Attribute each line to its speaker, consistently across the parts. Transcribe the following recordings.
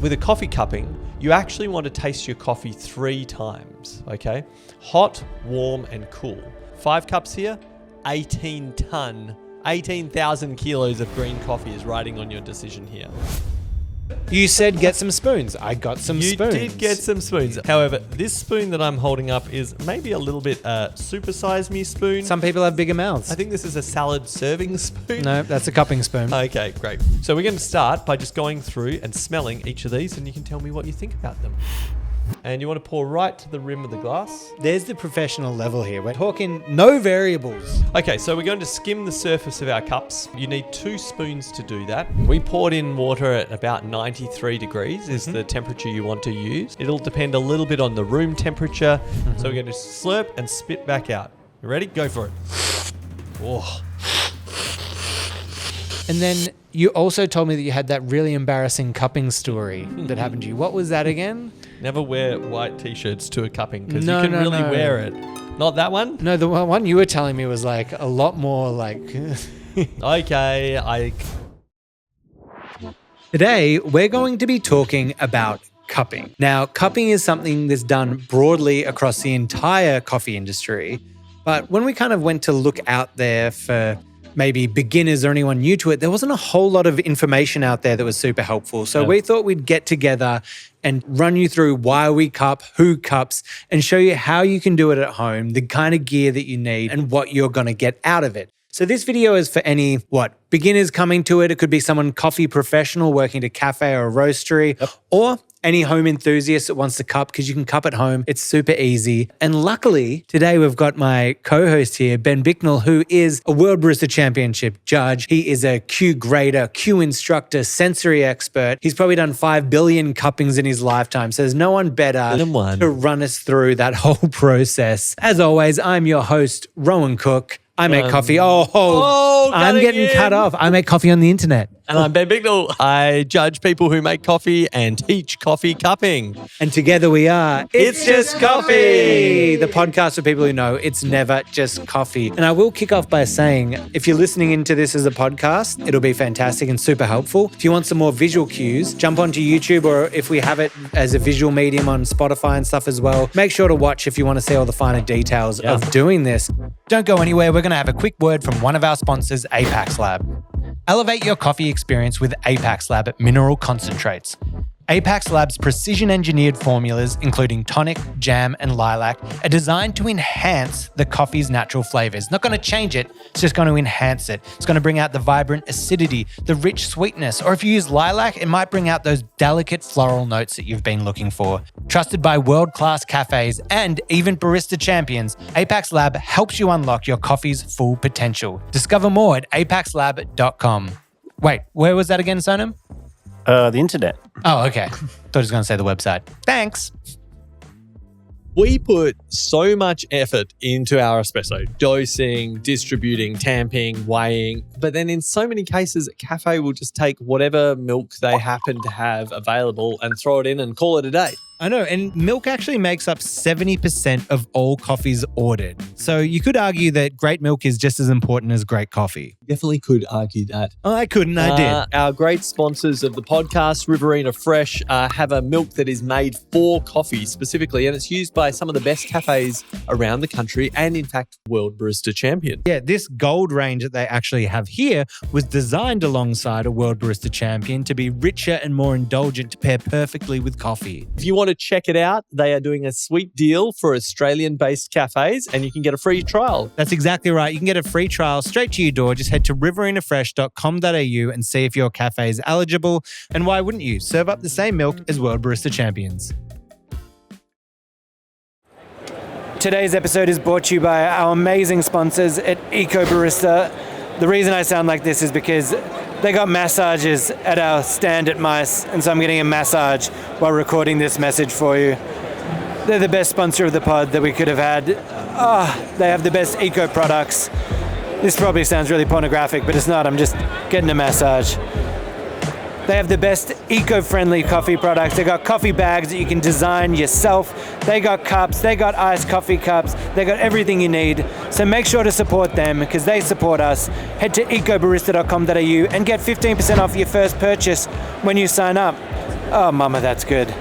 Speaker 1: with a coffee cupping, you actually want to taste your coffee 3 times, okay? Hot, warm, and cool. 5 cups here, 18,000 kilos of green coffee is riding on your decision here.
Speaker 2: You said get some spoons. I got some spoons.
Speaker 1: You did get some spoons. However, this spoon that I'm holding up is maybe a little bit supersize me spoon.
Speaker 2: Some people have bigger mouths.
Speaker 1: I think this is a salad serving spoon.
Speaker 2: No, that's a cupping spoon.
Speaker 1: Okay, great. So we're going to start by just going through and smelling each of these, and you can tell me what you think about them. And you want to pour right to the rim of the glass.
Speaker 2: There's the professional level here. We're talking no variables.
Speaker 1: Okay, so we're going to skim the surface of our cups. You need 2 spoons to do that. We poured in water at about 93 degrees is the temperature you want to use. It'll depend a little bit on the room temperature. So we're going to slurp and spit back out. You ready? Go for it. Oh.
Speaker 2: And then you also told me that you had that really embarrassing cupping story that happened to you. What was that again?
Speaker 1: Never wear white t-shirts to a cupping because you can really wear it. Not that one?
Speaker 2: No, the one you were telling me was like a lot more like...
Speaker 1: Okay,
Speaker 2: Today, we're going to be talking about cupping. Now, cupping is something that's done broadly across the entire coffee industry. But when we kind of went to look out there for maybe beginners or anyone new to it, there wasn't a whole lot of information out there that was super helpful. So we thought we'd get together and run you through why we cup, who cups, and show you how you can do it at home, the kind of gear that you need, and what you're going to get out of it. So this video is for any, beginners coming to it. It could be someone coffee professional working at a cafe or a roastery, or any home enthusiast that wants to cup, because you can cup at home. It's super easy. And luckily, today we've got my co-host here, Ben Bicknell, who is a World Barista Championship judge. He is a Q grader, Q instructor, sensory expert. He's probably done 5 billion cuppings in his lifetime. So there's no one better to run us through that whole process. As always, I'm your host, Rowan Cook. I make coffee. I'm getting cut off. I make coffee on the internet.
Speaker 1: And I'm Ben Bicknell. I judge people who make coffee and teach coffee cupping.
Speaker 2: And together we are It's Just Coffee, the podcast for people who know it's never just coffee. And I will kick off by saying, if you're listening into this as a podcast, it'll be fantastic and super helpful. If you want some more visual cues, jump onto YouTube, or if we have it as a visual medium on Spotify and stuff as well, make sure to watch if you want to see all the finer details of doing this. Don't go anywhere. We're going to have a quick word from one of our sponsors, Apex Lab. Elevate your coffee experience with Apex Lab Mineral Concentrates. Apex Lab's precision-engineered formulas, including tonic, jam, and lilac, are designed to enhance the coffee's natural flavors. Not going to change it, it's just going to enhance it. It's going to bring out the vibrant acidity, the rich sweetness, or if you use lilac, it might bring out those delicate floral notes that you've been looking for. Trusted by world-class cafes and even barista champions, Apex Lab helps you unlock your coffee's full potential. Discover more at apexlab.com. Wait, where was that again, Sonam?
Speaker 3: The internet.
Speaker 2: Oh, okay. Thought he was going to say the website. Thanks.
Speaker 1: We put so much effort into our espresso, dosing, distributing, tamping, weighing. But then in so many cases, a cafe will just take whatever milk they happen to have available and throw it in and call it a day.
Speaker 2: I know, and milk actually makes up 70% of all coffees ordered. So you could argue that great milk is just as important as great coffee.
Speaker 1: Definitely could argue that.
Speaker 2: Oh, I couldn't, I did.
Speaker 1: Our great sponsors of the podcast, Riverina Fresh, have a milk that is made for coffee specifically, and it's used by some of the best cafes around the country and, in fact, World Barista Champion.
Speaker 2: Yeah, this gold range that they actually have here was designed alongside a World Barista Champion to be richer and more indulgent to pair perfectly with coffee.
Speaker 1: If you want to check it out, they are doing a sweet deal for Australian-based cafes, and you can get a free trial.
Speaker 2: That's exactly right. You can get a free trial straight to your door. Just head to riverinafresh.com.au and see if your cafe is eligible. And why wouldn't you? Serve up the same milk as World Barista Champions. Today's episode is brought to you by our amazing sponsors at Eco Barista. The reason I sound like this is because they got massages at our stand at Mice, and so I'm getting a massage while recording this message for you. They're the best sponsor of the pod that we could have had. They have the best eco products. This probably sounds really pornographic, but it's not. I'm just getting a massage. They have the best eco-friendly coffee products. They got coffee bags that you can design yourself. They got cups. They got iced coffee cups. They got everything you need. So make sure to support them because they support us. Head to ecobarista.com.au and get 15% off your first purchase when you sign up. Oh, mama, that's good.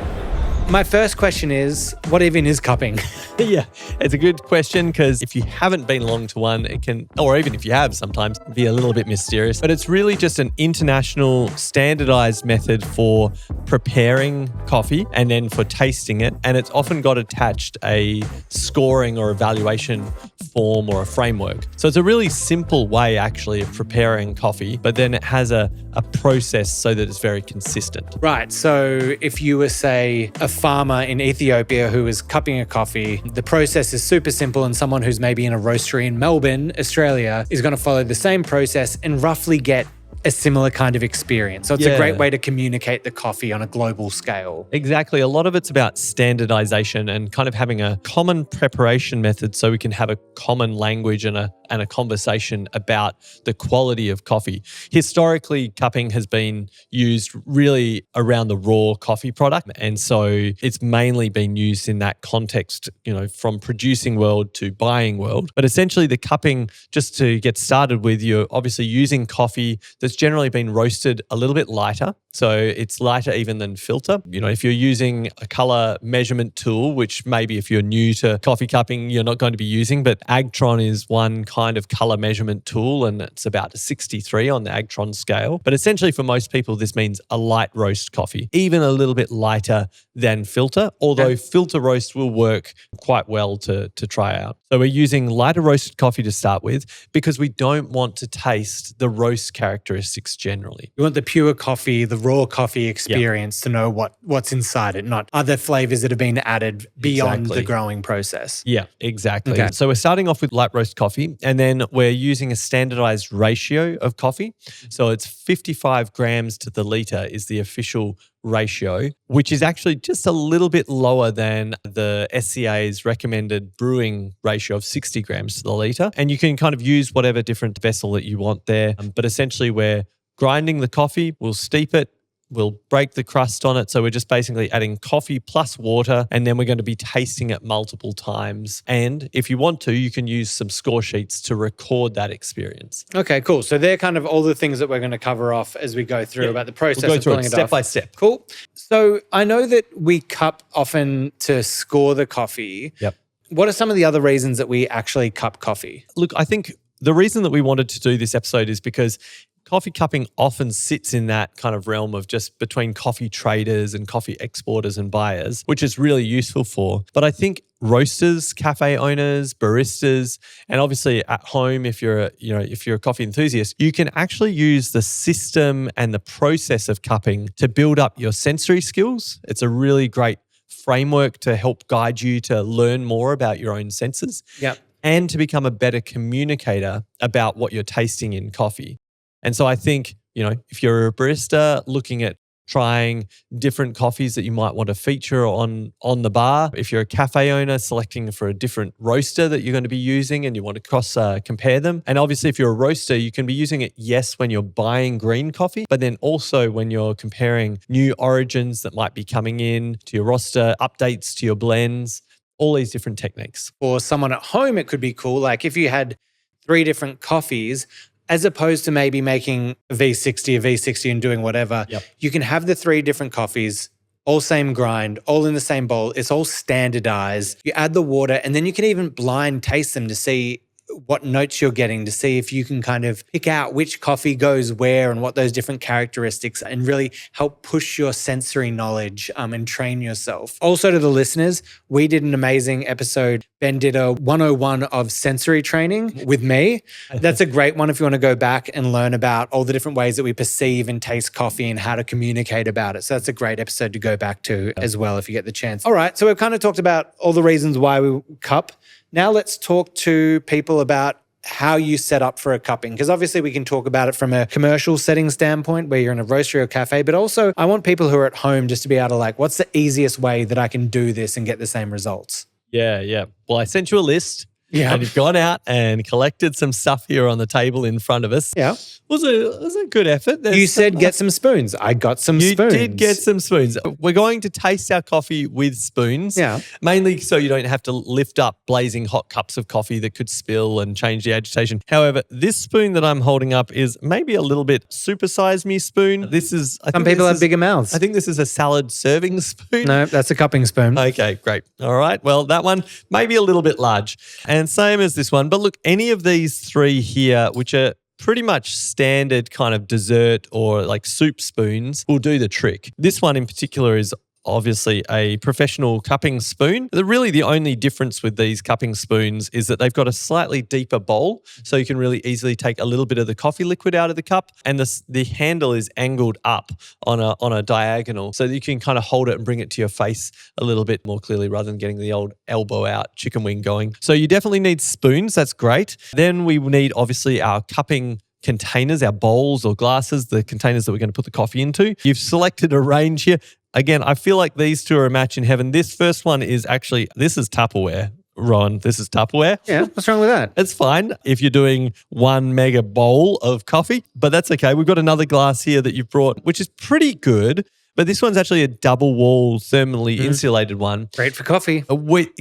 Speaker 2: My first question is, what even is cupping?
Speaker 1: Yeah, it's a good question because if you haven't been along to one, it can, or even if you have sometimes, be a little bit mysterious. But it's really just an international standardized method for preparing coffee and then for tasting it. And it's often got attached a scoring or evaluation form or a framework. So it's a really simple way actually of preparing coffee, but then it has a process so that it's very consistent.
Speaker 2: Right. So if you were, say, a farmer in Ethiopia who is cupping a coffee, the process is super simple, and someone who's maybe in a roastery in Melbourne, Australia, is going to follow the same process and roughly get a similar kind of experience. So it's a great way to communicate the coffee on a global scale.
Speaker 1: Exactly. A lot of it's about standardization and kind of having a common preparation method so we can have a common language and a conversation about the quality of coffee. Historically, cupping has been used really around the raw coffee product. And so it's mainly been used in that context, from producing world to buying world. But essentially the cupping, just to get started with, you're obviously using coffee that's generally been roasted a little bit lighter. So it's lighter even than filter. If you're using a color measurement tool, which maybe if you're new to coffee cupping, you're not going to be using, but Agtron is one kind of color measurement tool, and it's about a 63 on the Agtron scale. But essentially for most people, this means a light roast coffee, even a little bit lighter than filter, although filter roast will work quite well to try out. So we're using lighter roasted coffee to start with because we don't want to taste the roast characteristics generally.
Speaker 2: You want the pure coffee, the raw coffee experience to know what's inside it, not other flavors that have been added beyond the growing process.
Speaker 1: Yeah, exactly. Okay. So we're starting off with light roast coffee, and then we're using a standardized ratio of coffee. So it's 55 grams to the litre is the official ratio, which is actually just a little bit lower than the SCA's recommended brewing ratio of 60 grams to the litre. And you can kind of use whatever different vessel that you want there. But essentially we're grinding the coffee, we'll steep it, we'll break the crust on it. So we're just basically adding coffee plus water, and then we're going to be tasting it multiple times. And if you want to, you can use some score sheets to record that experience.
Speaker 2: Okay, cool. So they're kind of all the things that we're going to cover off as we go through about the process
Speaker 1: we'll
Speaker 2: of pulling it
Speaker 1: step
Speaker 2: off.
Speaker 1: by step.
Speaker 2: Cool. So I know that we cup often to score the coffee.
Speaker 1: Yep.
Speaker 2: What are some of the other reasons that we actually cup coffee?
Speaker 1: Look, I think the reason that we wanted to do this episode is because coffee cupping often sits in that kind of realm of just between coffee traders and coffee exporters and buyers, which is really useful for. But I think roasters, cafe owners, baristas, and obviously at home, if you're a coffee enthusiast, you can actually use the system and the process of cupping to build up your sensory skills. It's a really great framework to help guide you to learn more about your own senses.
Speaker 2: Yep.
Speaker 1: And to become a better communicator about what you're tasting in coffee. And so I think, if you're a barista looking at trying different coffees that you might want to feature on the bar, if you're a cafe owner selecting for a different roaster that you're going to be using and you want to cross compare them. And obviously if you're a roaster, you can be using it, yes, when you're buying green coffee, but then also when you're comparing new origins that might be coming in to your roster, updates to your blends, all these different techniques.
Speaker 2: For someone at home, it could be cool. Like if you had 3 different coffees, as opposed to maybe making a V60 and doing whatever, you can have the 3 different coffees, all same grind, all in the same bowl. It's all standardized. You add the water, and then you can even blind taste them to see what notes you're getting, to see if you can kind of pick out which coffee goes where and what those different characteristics, and really help push your sensory knowledge and train yourself. Also to the listeners, we did an amazing episode. Ben did a 101 of sensory training with me. That's a great one if you want to go back and learn about all the different ways that we perceive and taste coffee and how to communicate about it. So that's a great episode to go back to as well if you get the chance. All right, so we've kind of talked about all the reasons why we cup. Now let's talk to people about how you set up for a cupping, because obviously we can talk about it from a commercial setting standpoint where you're in a roastery or cafe, but also I want people who are at home just to be able to what's the easiest way that I can do this and get the same results?
Speaker 1: Yeah. Well, I sent you a list.
Speaker 2: Yeah.
Speaker 1: And you've gone out and collected some stuff here on the table in front of us.
Speaker 2: Yeah.
Speaker 1: Was a good effort.
Speaker 2: You said get some spoons. I got some spoons.
Speaker 1: You did get some spoons. We're going to taste our coffee with spoons.
Speaker 2: Yeah.
Speaker 1: Mainly so you don't have to lift up blazing hot cups of coffee that could spill and change the agitation. However, this spoon that I'm holding up is maybe a little bit supersize me spoon.
Speaker 2: Some people have bigger mouths.
Speaker 1: I think this is a salad serving spoon.
Speaker 2: No, that's a cupping spoon.
Speaker 1: Okay, great. All right. Well, that one maybe a little bit large. And same as this one. But look, any of these three here, which are pretty much standard kind of dessert or like soup spoons, will do the trick. This one in particular is obviously a professional cupping spoon. The only difference with these cupping spoons is that they've got a slightly deeper bowl, so you can really easily take a little bit of the coffee liquid out of the cup, and the handle is angled up on a diagonal, so that you can kind of hold it and bring it to your face a little bit more clearly rather than getting the old elbow out chicken wing going. So you definitely need spoons. That's great. Then we need obviously our cupping containers, our bowls or glasses, the containers that we're going to put the coffee into. You've selected a range here. Again, I feel like these two are a match in heaven. This first one is this is Tupperware. Ron, this is Tupperware.
Speaker 2: Yeah, what's wrong with that?
Speaker 1: It's fine if you're doing 1 mega bowl of coffee, but that's okay. We've got another glass here that you've brought, which is pretty good. But this one's actually a double wall thermally insulated one.
Speaker 2: Great for coffee.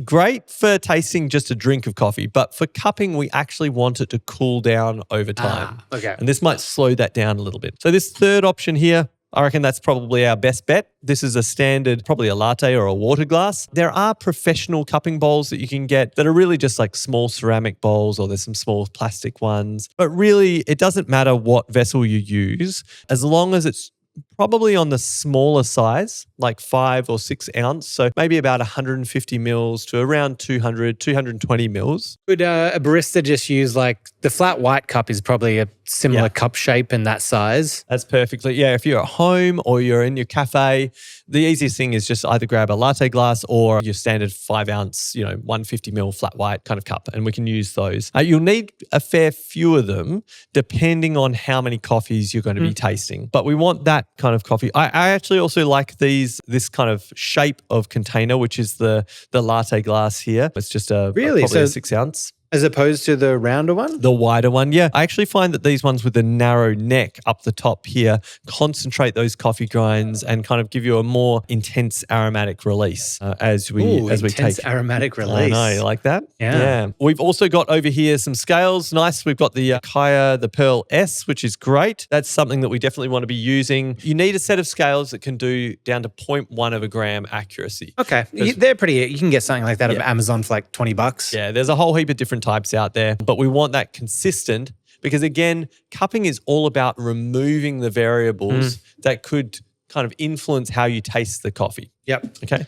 Speaker 1: Great for tasting just a drink of coffee. But for cupping, we actually want it to cool down over time.
Speaker 2: Okay.
Speaker 1: And this might slow that down a little bit. So this third option here, I reckon that's probably our best bet. This is a standard, probably a latte or a water glass. There are professional cupping bowls that you can get that are really just like small ceramic bowls, or there's some small plastic ones. But really, it doesn't matter what vessel you use, as long as it's probably on the smaller size, like 5 or 6 ounce. So maybe about 150 mils to around 220 mils.
Speaker 2: Would a barista just use like the flat white cup is probably a similar cup shape and that size?
Speaker 1: That's perfectly. Yeah, if you're at home or you're in your cafe, the easiest thing is just either grab a latte glass or your standard 5 ounce, 150 mil flat white kind of cup, and we can use those. You'll need a fair few of them depending on how many coffees you're going to be tasting. But we want that kind of coffee. I actually also like this kind of shape of container, which is the latte glass here. It's just probably a 6 ounce.
Speaker 2: As opposed to the rounder one?
Speaker 1: The wider one, yeah. I actually find that these ones with the narrow neck up the top here concentrate those coffee grinds and kind of give you a more intense aromatic release as we
Speaker 2: intense
Speaker 1: take
Speaker 2: aromatic release.
Speaker 1: I know, you like that?
Speaker 2: Yeah.
Speaker 1: We've also got over here some scales. Nice. We've got the Kaya, the Pearl S, which is great. That's something that we definitely want to be using. You need a set of scales that can do down to 0.1 of a gram accuracy.
Speaker 2: Okay. They're pretty, you can get something like that at Amazon for like $20.
Speaker 1: Yeah, there's a whole heap of different types out there, but we want that consistent because, again, cupping is all about removing the variables that could kind of influence how you taste the coffee.
Speaker 2: Yep.
Speaker 1: Okay.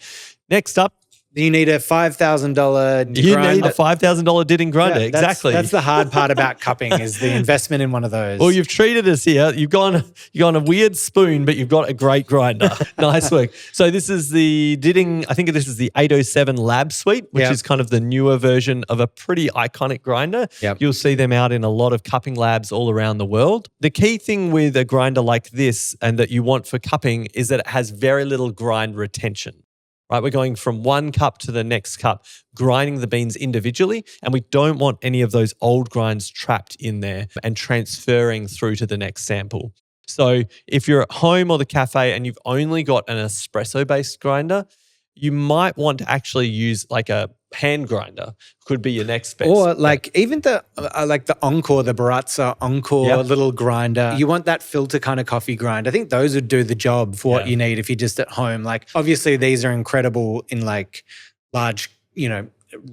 Speaker 1: Next up,
Speaker 2: you need a $5,000 grinder.
Speaker 1: You need a $5,000 Ditting grinder.
Speaker 2: Yeah,
Speaker 1: exactly.
Speaker 2: That's the hard part about cupping is the investment in one of those.
Speaker 1: Well, you've treated us here. You've gone a weird spoon, but you've got a great grinder. Nice work. So this is the Ditting, I think this is the 807 Lab Suite, which is kind of the newer version of a pretty iconic grinder.
Speaker 2: Yep.
Speaker 1: You'll see them out in a lot of cupping labs all around the world. The key thing with a grinder like this and that you want for cupping is that it has very little grind retention. Right, we're going from one cup to the next cup, grinding the beans individually, and we don't want any of those old grinds trapped in there and transferring through to the next sample. So if you're at home or the cafe and you've only got an espresso-based grinder, you might want to actually use like a hand grinder. Could be your next best.
Speaker 2: Or like even the Encore, the Baristas Encore little grinder. You want that filter kind of coffee grind. I think those would do the job for what you need if you're just at home. Like obviously these are incredible in like large,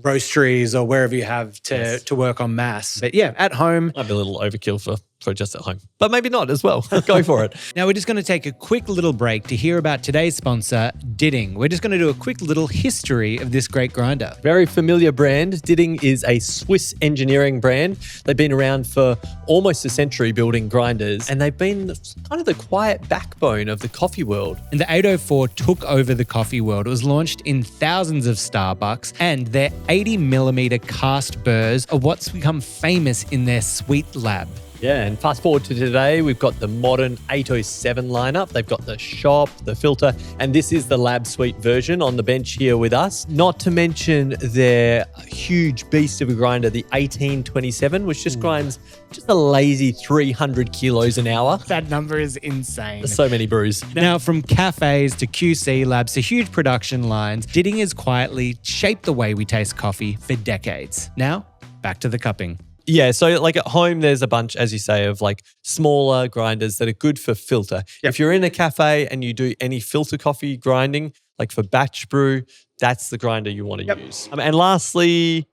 Speaker 2: roasteries or wherever you have to work on mass. But yeah, at home.
Speaker 1: Might be a little overkill for just at home. But maybe not as well. Go for it.
Speaker 2: Now we're just going to take a quick little break to hear about today's sponsor, Ditting. We're just going to do a quick little history of this great grinder.
Speaker 1: Very familiar brand. Ditting is a Swiss engineering brand. They've been around for almost a century building grinders, and they've been kind of the quiet backbone of the coffee world.
Speaker 2: And the 804 took over the coffee world. It was launched in thousands of Starbucks, and their 80 millimeter cast burrs are what's become famous in their sweet lab.
Speaker 1: Yeah, and fast forward to today, we've got the modern 807 lineup. They've got the shop, the filter, and this is the Lab Suite version on the bench here with us. Not to mention their huge beast of a grinder, the 1827, which just grinds just a lazy 300 kilos an hour.
Speaker 2: That number is insane.
Speaker 1: So many brews.
Speaker 2: Now, from cafes to QC labs to huge production lines, Ditting has quietly shaped the way we taste coffee for decades. Now, back to the cupping.
Speaker 1: Yeah, so like at home, there's a bunch, as you say, of like smaller grinders that are good for filter. If you're in a cafe and you do any filter coffee grinding, like for batch brew, that's the grinder you want to use. And lastly,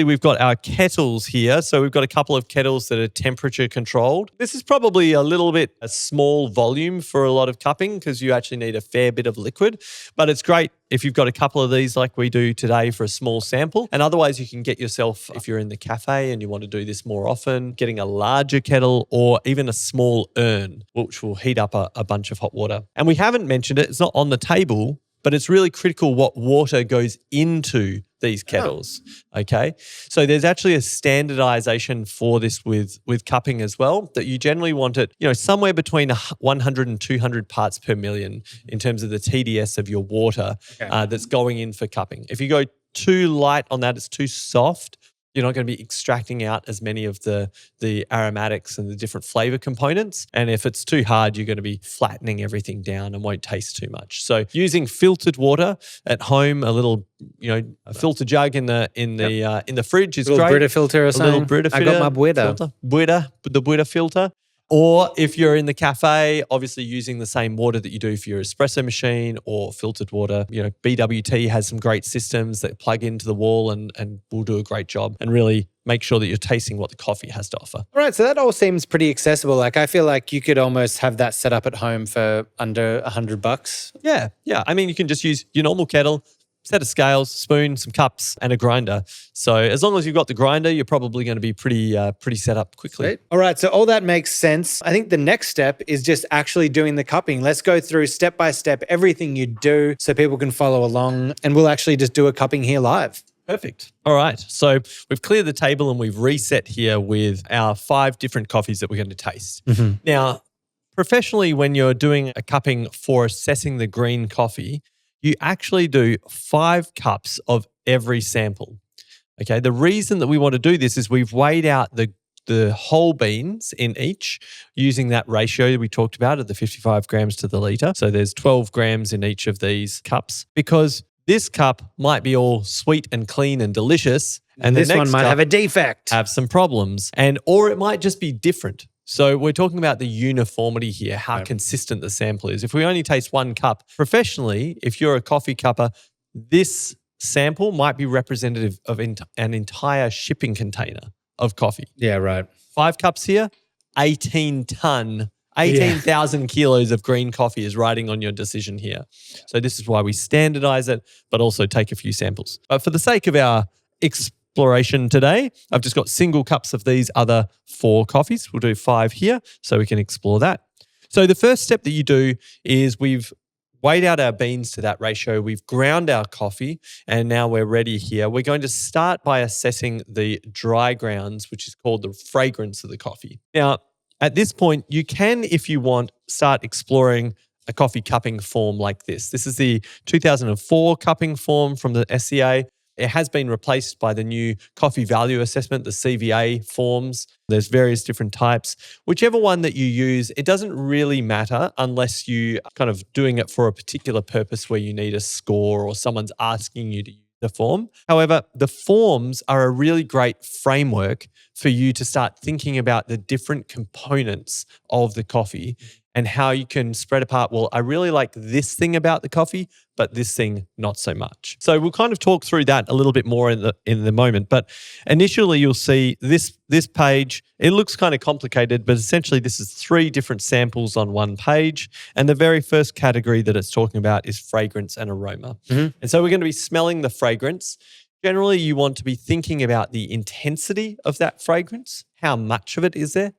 Speaker 1: we've got our kettles here. So we've got a couple of kettles that are temperature controlled. This is probably a little bit a small volume for a lot of cupping because you actually need a fair bit of liquid. But it's great if you've got a couple of these like we do today for a small sample. And otherwise you can get yourself, if you're in the cafe and you want to do this more often, getting a larger kettle or even a small urn, which will heat up a bunch of hot water. And we haven't mentioned it, it's not on the table, but it's really critical what water goes into these kettles, okay? So there's actually a standardization for this with cupping as well, that you generally want it, somewhere between 100 and 200 parts per million in terms of the TDS of your water that's going in for cupping. If you go too light on that, it's too soft, you're not going to be extracting out as many of the aromatics and the different flavor components. And if it's too hard, you're going to be flattening everything down and won't taste too much. So using filtered water at home, a little, a filter jug in the fridge is great.
Speaker 2: A little Brita filter or something.
Speaker 1: A little Brita filter.
Speaker 2: I got my Brita.
Speaker 1: The Brita filter. Or if you're in the cafe, obviously using the same water that you do for your espresso machine or filtered water. BWT has some great systems that plug into the wall and will do a great job and really make sure that you're tasting what the coffee has to offer.
Speaker 2: All right, so that all seems pretty accessible. Like I feel like you could almost have that set up at home for under $100.
Speaker 1: Yeah. I mean, you can just use your normal kettle, set of scales, spoon, some cups, and a grinder. So as long as you've got the grinder, you're probably going to be pretty set up quickly.
Speaker 2: Great. All right, so all that makes sense. I think the next step is just actually doing the cupping. Let's go through step by step everything you do so people can follow along, and we'll actually just do a cupping here live.
Speaker 1: Perfect. All right. So we've cleared the table and we've reset here with our 5 different coffees that we're going to taste. Mm-hmm. Now, professionally, when you're doing a cupping for assessing the green coffee, you actually do 5 cups of every sample. Okay. The reason that we want to do this is we've weighed out the whole beans in each using that ratio we talked about at the 55 grams to the litre. So there's 12 grams in each of these cups because this cup might be all sweet and clean and delicious. And
Speaker 2: this one might have a defect.
Speaker 1: Have some problems. Or it might just be different. So we're talking about the uniformity here, how consistent the sample is. If we only taste 1 cup, professionally, if you're a coffee cupper, this sample might be representative of an entire shipping container of coffee.
Speaker 2: Yeah, right.
Speaker 1: 5 cups here, 18,000 kilos of green coffee is riding on your decision here. So this is why we standardize it, but also take a few samples. But for the sake of our exploration today, I've just got single cups of these other 4 coffees. We'll do 5 here so we can explore that. So the first step that you do is we've weighed out our beans to that ratio. We've ground our coffee and now we're ready here. We're going to start by assessing the dry grounds, which is called the fragrance of the coffee. Now, at this point, you can, if you want, start exploring a coffee cupping form like this. This is the 2004 cupping form from the SCA. It has been replaced by the new coffee value assessment, the CVA forms. There's various different types. Whichever one that you use, it doesn't really matter unless you are kind of doing it for a particular purpose where you need a score or someone's asking you to use the form. However, the forms are a really great framework for you to start thinking about the different components of the coffee and how you can spread apart, well, I really like this thing about the coffee, but this thing not so much. So we'll kind of talk through that a little bit more in the moment. But initially you'll see this page, it looks kind of complicated, but essentially this is 3 different samples on one page. And the very first category that it's talking about is fragrance and aroma. Mm-hmm. And so we're going to be smelling the fragrance. Generally, you want to be thinking about the intensity of that fragrance, how much of it is there,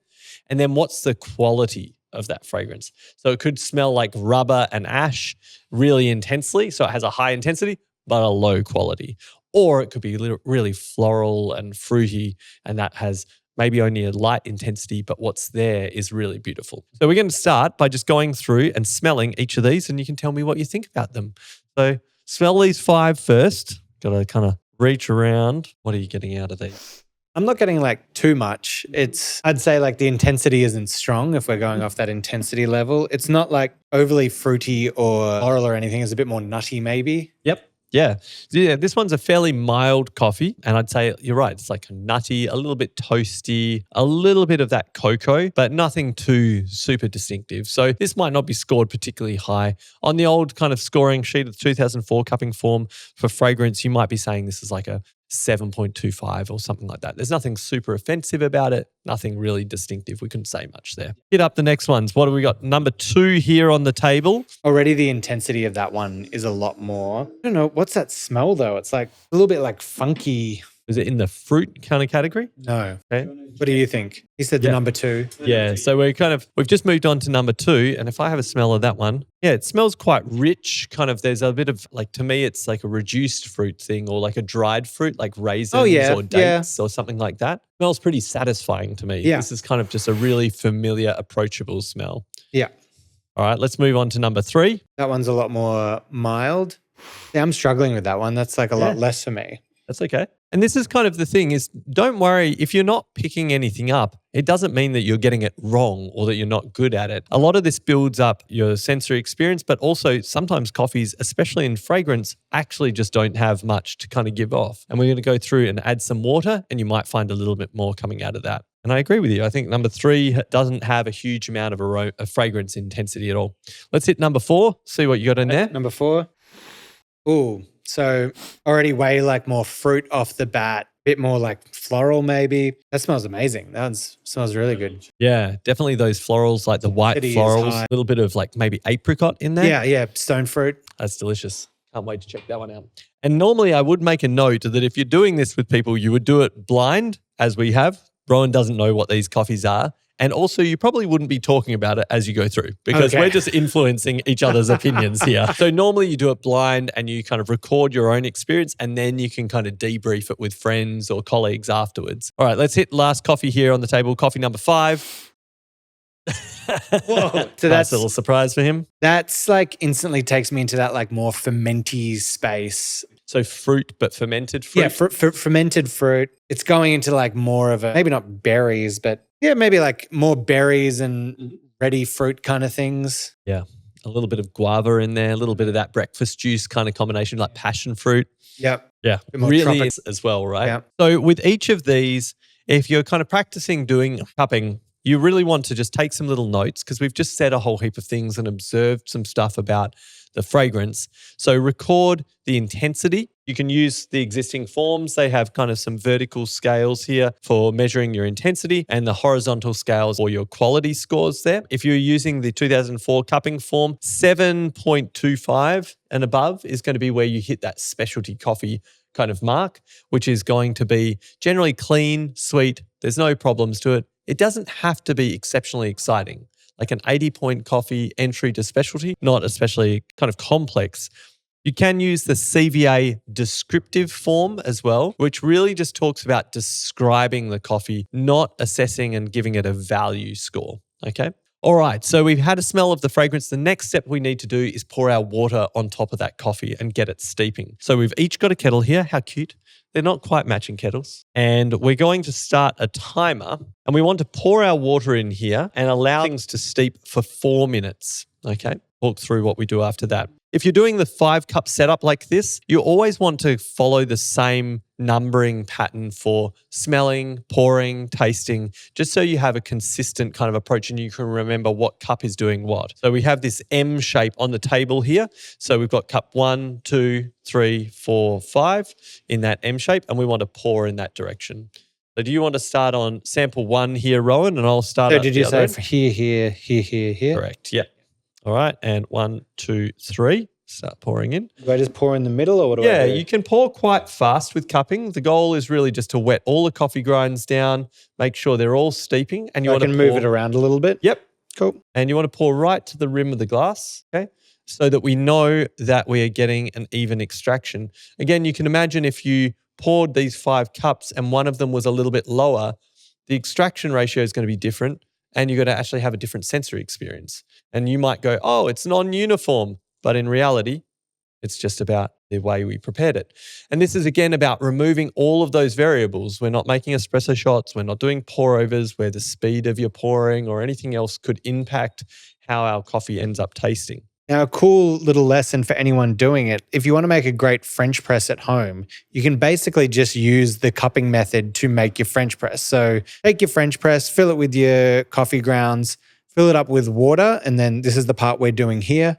Speaker 1: and then what's the quality of that fragrance. So it could smell like rubber and ash really intensely. So it has a high intensity, but a low quality. Or it could be really floral and fruity, and that has maybe only a light intensity, but what's there is really beautiful. So we're going to start by just going through and smelling each of these, and you can tell me what you think about them. So smell these 5 first. Got to kind of reach around. What are you getting out of these?
Speaker 2: I'm not getting like too much. I'd say like the intensity isn't strong if we're going off that intensity level. It's not like overly fruity or floral or anything. It's a bit more nutty maybe.
Speaker 1: Yep. Yeah. This one's a fairly mild coffee. And I'd say you're right. It's like nutty, a little bit toasty, a little bit of that cocoa, but nothing too super distinctive. So this might not be scored particularly high. On the old kind of scoring sheet of the 2004 cupping form for fragrance, you might be saying this is like a 7.25 or something like that. There's nothing super offensive about it. Nothing really distinctive. We couldn't say much there. Hit up the next ones. What have we got? Number 2 here on the table.
Speaker 2: Already the intensity of that one is a lot more. I don't know. What's that smell though? It's like a little bit like funky.
Speaker 1: Is it in the fruit kind of category?
Speaker 2: No.
Speaker 1: Okay.
Speaker 2: What do you think? He said the number 2.
Speaker 1: Yeah. So we've just moved on to number 2. And if I have a smell of that one, it smells quite rich. Kind of, there's a bit of like, to me, it's like a reduced fruit thing or like a dried fruit, like raisins or dates or something like that. Smells pretty satisfying to me.
Speaker 2: Yeah.
Speaker 1: This is kind of just a really familiar, approachable smell.
Speaker 2: Yeah.
Speaker 1: All right. Let's move on to number 3.
Speaker 2: That one's a lot more mild. Yeah, I'm struggling with that one. That's like a lot less for me.
Speaker 1: That's okay. And this is kind of the thing is don't worry if you're not picking anything up. It doesn't mean that you're getting it wrong or that you're not good at it. A lot of this builds up your sensory experience, but also sometimes coffees, especially in fragrance, actually just don't have much to kind of give off. And we're going to go through and add some water and you might find a little bit more coming out of that. And I agree with you. I think number 3 doesn't have a huge amount of fragrance intensity at all. Let's hit number 4, see what you got in there.
Speaker 2: Number 4. Ooh. So already way like more fruit off the bat, bit more like floral maybe. That smells amazing. Smells really good.
Speaker 1: Yeah, definitely those florals, like the white florals, a little bit of like maybe apricot in there.
Speaker 2: Yeah, stone fruit.
Speaker 1: That's delicious. Can't wait to check that one out. And normally I would make a note that if you're doing this with people, you would do it blind as we have. Rowan doesn't know what these coffees are. And also, you probably wouldn't be talking about it as you go through because we're just influencing each other's opinions here. So normally you do it blind and you kind of record your own experience and then you can kind of debrief it with friends or colleagues afterwards. All right, let's hit last coffee here on the table. Coffee number 5.
Speaker 2: Whoa. So
Speaker 1: that's a little surprise for him.
Speaker 2: That's like instantly takes me into that like more fermenty space.
Speaker 1: So fruit, but fermented fruit?
Speaker 2: Yeah, fermented fruit. It's going into like more of a, maybe not berries, but maybe like more berries and ready fruit kind of things.
Speaker 1: Yeah, a little bit of guava in there, a little bit of that breakfast juice kind of combination like passion fruit.
Speaker 2: Yep.
Speaker 1: Yeah, really is as well, right? Yep. So with each of these, if you're kind of practicing doing cupping, you really want to just take some little notes because we've just said a whole heap of things and observed some stuff about the fragrance. So record the intensity. You can use the existing forms. They have kind of some vertical scales here for measuring your intensity and the horizontal scales or your quality scores there. If you're using the 2004 cupping form, 7.25 and above is going to be where you hit that specialty coffee kind of mark, which is going to be generally clean, sweet. There's no problems to it. It doesn't have to be exceptionally exciting. Like an 80-point coffee entry to specialty, not especially kind of complex. You can use the CVA descriptive form as well, which really just talks about describing the coffee, not assessing and giving it a value score, okay? All right, so we've had a smell of the fragrance. The next step we need to do is pour our water on top of that coffee and get it steeping. So we've each got a kettle here. How cute. They're not quite matching kettles. And we're going to start a timer and we want to pour our water in here and allow things to steep for 4 minutes, okay? Walk through what we do after that. If you're doing the 5-cup setup like this, you always want to follow the same numbering pattern for smelling, pouring, tasting, just so you have a consistent kind of approach and you can remember what cup is doing what. So we have this M shape on the table here. So we've got cup 1, 2, 3, 4, 5 in that M shape and we want to pour in that direction. So do you want to start on sample 1 here, Rowan, and I'll start
Speaker 2: So did you say for here?
Speaker 1: Correct, yeah. All right, and 1, 2, 3. Start pouring in.
Speaker 2: Do I just pour in the middle or what do I do?
Speaker 1: Yeah, you can pour quite fast with cupping. The goal is really just to wet all the coffee grinds down, make sure they're all steeping. And you want to
Speaker 2: move it around a little bit?
Speaker 1: Yep.
Speaker 2: Cool.
Speaker 1: And you want to pour right to the rim of the glass, okay? So that we know that we are getting an even extraction. Again, you can imagine if you poured these 5 cups and one of them was a little bit lower, the extraction ratio is going to be different, and you're going to actually have a different sensory experience. And you might go, oh, it's non-uniform. But in reality, it's just about the way we prepared it. And this is, again, about removing all of those variables. We're not making espresso shots. We're not doing pour overs where the speed of your pouring or anything else could impact how our coffee ends up tasting.
Speaker 2: Now, a cool little lesson for anyone doing it, if you want to make a great French press at home, you can basically just use the cupping method to make your French press. So take your French press, fill it with your coffee grounds, fill it up with water, and then this is the part we're doing here.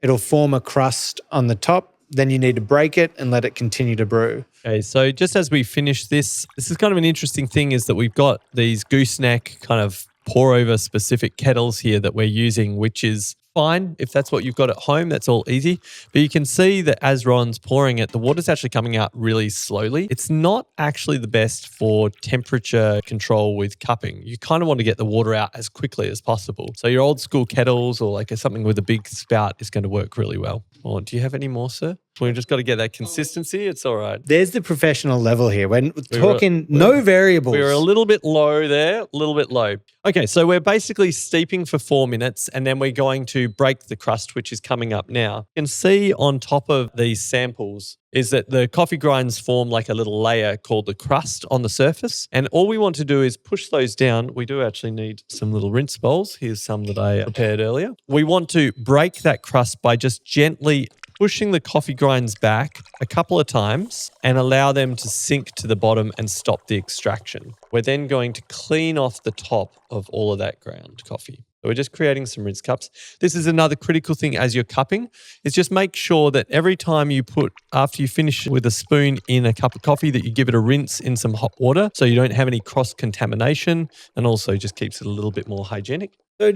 Speaker 2: It'll form a crust on the top. Then you need to break it and let it continue to brew.
Speaker 1: Okay, so just as we finish this is kind of an interesting thing is that we've got these gooseneck kind of pour over specific kettles here that we're using, which is fine. If that's what you've got at home, that's all easy. But you can see that as Ron's pouring it, the water's actually coming out really slowly. It's not actually the best for temperature control with cupping. You kind of want to get the water out as quickly as possible. So your old school kettles or like something with a big spout is going to work really well. Oh, do you have any more, sir? We've just got to get that consistency. It's all right.
Speaker 2: There's the professional level here. We're talking no variables.
Speaker 1: We were a little bit low there, a little bit low. Okay, so we're basically steeping for 4 minutes and then we're going to break the crust, which is coming up now. You can see on top of these samples is that the coffee grinds form like a little layer called the crust on the surface. And all we want to do is push those down. We do actually need some little rinse bowls. Here's some that I prepared earlier. We want to break that crust by just gently pushing the coffee grinds back a couple of times and allow them to sink to the bottom and stop the extraction. We're then going to clean off the top of all of that ground coffee. So we're just creating some rinse cups. This is another critical thing as you're cupping, is just make sure that every time you put, after you finish with a spoon in a cup of coffee, that you give it a rinse in some hot water so you don't have any cross-contamination and also just keeps it a little bit more hygienic.
Speaker 2: So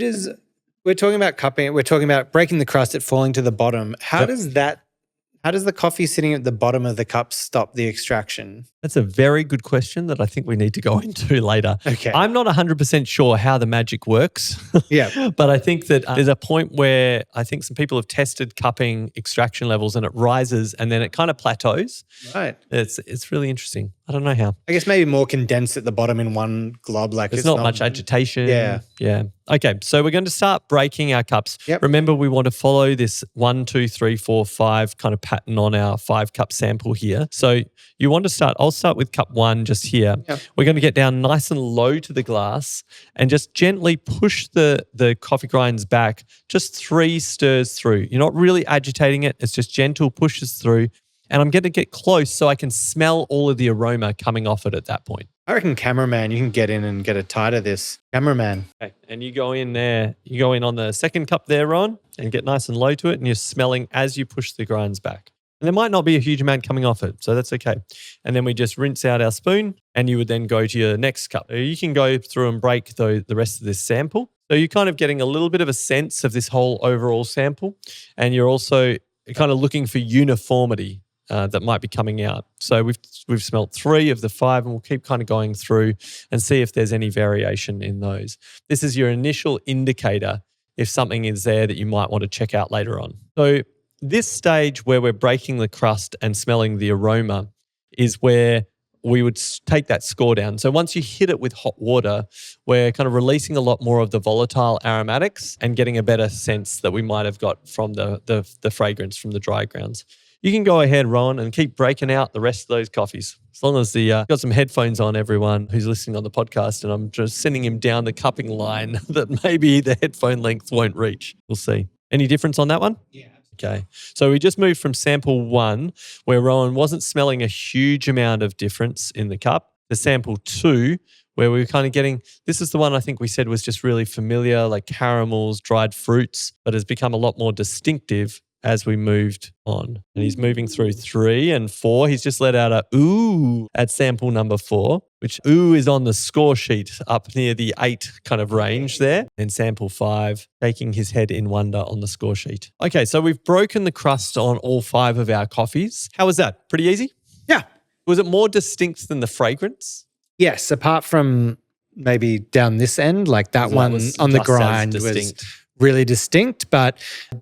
Speaker 2: we're talking about cupping, we're talking about breaking the crust, it falling to the bottom. How does the coffee sitting at the bottom of the cup stop the extraction?
Speaker 1: That's a very good question that I think we need to go into later.
Speaker 2: Okay.
Speaker 1: I'm not 100% sure how the magic works.
Speaker 2: Yeah.
Speaker 1: But I think that there's a point where I think some people have tested cupping extraction levels and it rises and then it kind of plateaus.
Speaker 2: Right.
Speaker 1: It's really interesting. I don't know how.
Speaker 2: I guess maybe more condensed at the bottom in one glob. Like
Speaker 1: There's not much agitation.
Speaker 2: Yeah.
Speaker 1: Yeah. Okay. So we're going to start breaking our cups.
Speaker 2: Yep.
Speaker 1: Remember, we want to follow this 1, 2, 3, 4, 5 kind of pattern on our 5-cup sample here. So you want to start, I'll start with cup 1 just here.
Speaker 2: Yep.
Speaker 1: We're going to get down nice and low to the glass and just gently push the coffee grinds back, just 3 stirs through. You're not really agitating it. It's just gentle pushes through. And I'm going to get close so I can smell all of the aroma coming off it at that point.
Speaker 2: I reckon cameraman, you can get in and get a tight of this. Cameraman.
Speaker 1: Okay. And you go in there, you go in on the second cup there, Ron, and get nice and low to it and you're smelling as you push the grinds back. And there might not be a huge amount coming off it, so that's okay. And then we just rinse out our spoon and you would then go to your next cup. You can go through and break the rest of this sample. So you're kind of getting a little bit of a sense of this whole overall sample and you're also kind of looking for uniformity that might be coming out. So we've smelt 3 of the 5 and we'll keep kind of going through and see if there's any variation in those. This is your initial indicator if something is there that you might want to check out later on. So this stage where we're breaking the crust and smelling the aroma is where we would take that score down. So once you hit it with hot water, we're kind of releasing a lot more of the volatile aromatics and getting a better sense that we might have got from the fragrance from the dry grounds. You can go ahead, Ron, and keep breaking out the rest of those coffees. As long as got some headphones on, everyone who's listening on the podcast, and I'm just sending him down the cupping line that maybe the headphone length won't reach. We'll see. Any difference on that one?
Speaker 2: Yeah.
Speaker 1: Okay. So we just moved from sample 1, where Rowan wasn't smelling a huge amount of difference in the cup, to sample 2, where we were kind of getting, this is the one I think we said was just really familiar, like caramels, dried fruits, but has become a lot more distinctive as we moved on. And he's moving through 3 and 4. He's just let out a ooh at sample number 4, which ooh is on the score sheet up near the 8 kind of range there. And sample 5, shaking his head in wonder on the score sheet. Okay, so we've broken the crust on all 5 of our coffees. How was that? Pretty easy?
Speaker 2: Yeah.
Speaker 1: Was it more distinct than the fragrance?
Speaker 2: Yes, apart from maybe down this end, like that one on the grind was really distinct, but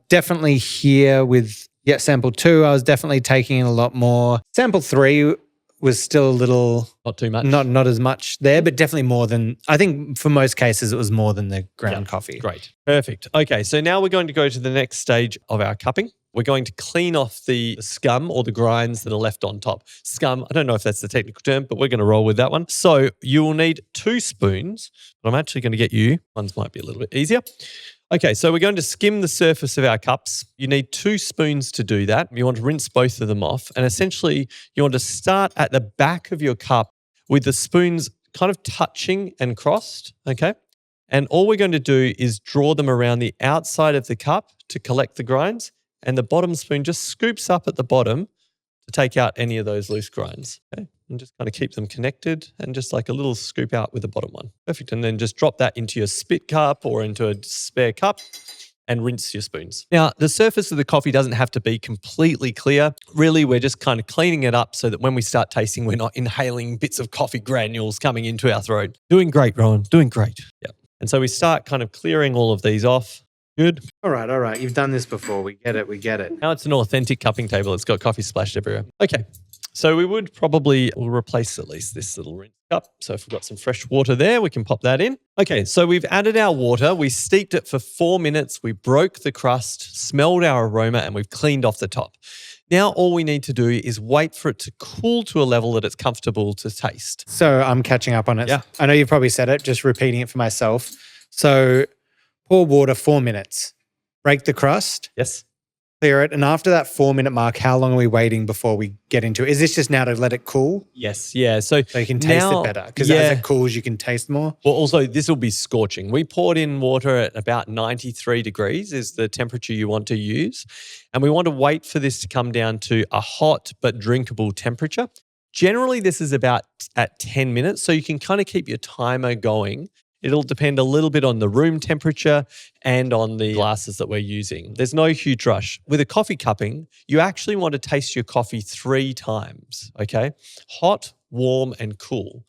Speaker 2: definitely here with sample 2, I was definitely taking in a lot more. Sample 3 was still a little
Speaker 1: Not too much.
Speaker 2: not as much there, but definitely more than, I think for most cases it was more than the ground coffee.
Speaker 1: Great. Perfect. Okay, so now we're going to go to the next stage of our cupping. We're going to clean off the scum or the grinds that are left on top. Scum, I don't know if that's the technical term, but we're going to roll with that one. So you will need 2 spoons, but I'm actually going to get you, ones might be a little bit easier. Okay, so we're going to skim the surface of our cups. You need 2 spoons to do that. You want to rinse both of them off. And essentially, you want to start at the back of your cup with the spoons kind of touching and crossed, okay? And all we're going to do is draw them around the outside of the cup to collect the grinds. And the bottom spoon just scoops up at the bottom to take out any of those loose grinds. Okay? And just kind of keep them connected and just like a little scoop out with the bottom one. Perfect. And then just drop that into your spit cup or into a spare cup and rinse your spoons. Now, the surface of the coffee doesn't have to be completely clear. Really, we're just kind of cleaning it up so that when we start tasting, we're not inhaling bits of coffee granules coming into our throat. Doing great, Rowan. Doing great. Yeah. And so we start kind of clearing all of these off. Good.
Speaker 2: All right. You've done this before. We get it.
Speaker 1: Now it's an authentic cupping table. It's got coffee splashed everywhere. Okay. So we would probably replace at least this little rinse cup. So if we've got some fresh water there, we can pop that in. Okay, so we've added our water. We steeped it for 4 minutes. We broke the crust, smelled our aroma, and we've cleaned off the top. Now all we need to do is wait for it to cool to a level that it's comfortable to taste.
Speaker 2: So I'm catching up on it.
Speaker 1: Yeah.
Speaker 2: I know you've probably said it, just repeating it for myself. So pour water 4 minutes, break the crust.
Speaker 1: Yes.
Speaker 2: Clear it. And after that 4-minute mark, how long are we waiting before we get into it? Is this just now to let it cool?
Speaker 1: Yes. Yeah. So
Speaker 2: you can taste it better because as it cools, you can taste more.
Speaker 1: Well, also this will be scorching. We poured in water at about 93 degrees is the temperature you want to use. And we want to wait for this to come down to a hot but drinkable temperature. Generally, this is about at 10 minutes. So you can kind of keep your timer going. It'll depend a little bit on the room temperature and on the glasses that we're using. There's no huge rush. With a coffee cupping, you actually want to taste your coffee 3 times, okay? Hot, warm, and cool.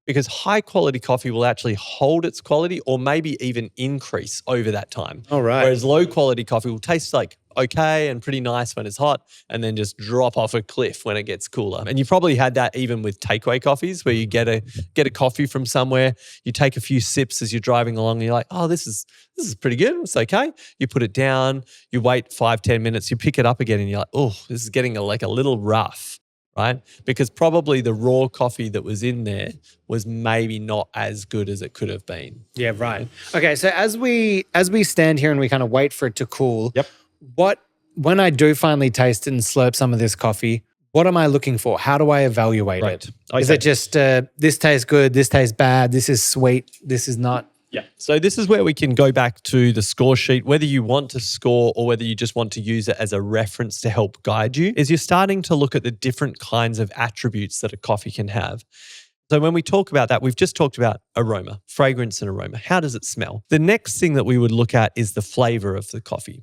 Speaker 1: Because high quality coffee will actually hold its quality or maybe even increase over that time.
Speaker 2: All right.
Speaker 1: Whereas low quality coffee will taste like okay and pretty nice when it's hot and then just drop off a cliff when it gets cooler. And you probably had that even with takeaway coffees where you get a coffee from somewhere, you take a few sips as you're driving along and you're like, oh, this is pretty good. It's okay. You put it down, you wait 5-10 minutes, you pick it up again and you're like, oh, this is getting like a little rough. Right? Because probably the raw coffee that was in there was maybe not as good as it could have been.
Speaker 2: Yeah, right. Okay, so as we stand here and we kind of wait for it to cool, when I do finally taste it and slurp some of this coffee, what am I looking for? How do I evaluate it? Okay. Is it just this tastes good, this tastes bad, this is sweet, this is not?
Speaker 1: Yeah. So this is where we can go back to the score sheet, whether you want to score or whether you just want to use it as a reference to help guide you, is you're starting to look at the different kinds of attributes that a coffee can have. So when we talk about that, we've just talked about aroma, fragrance and aroma. How does it smell? The next thing that we would look at is the flavor of the coffee.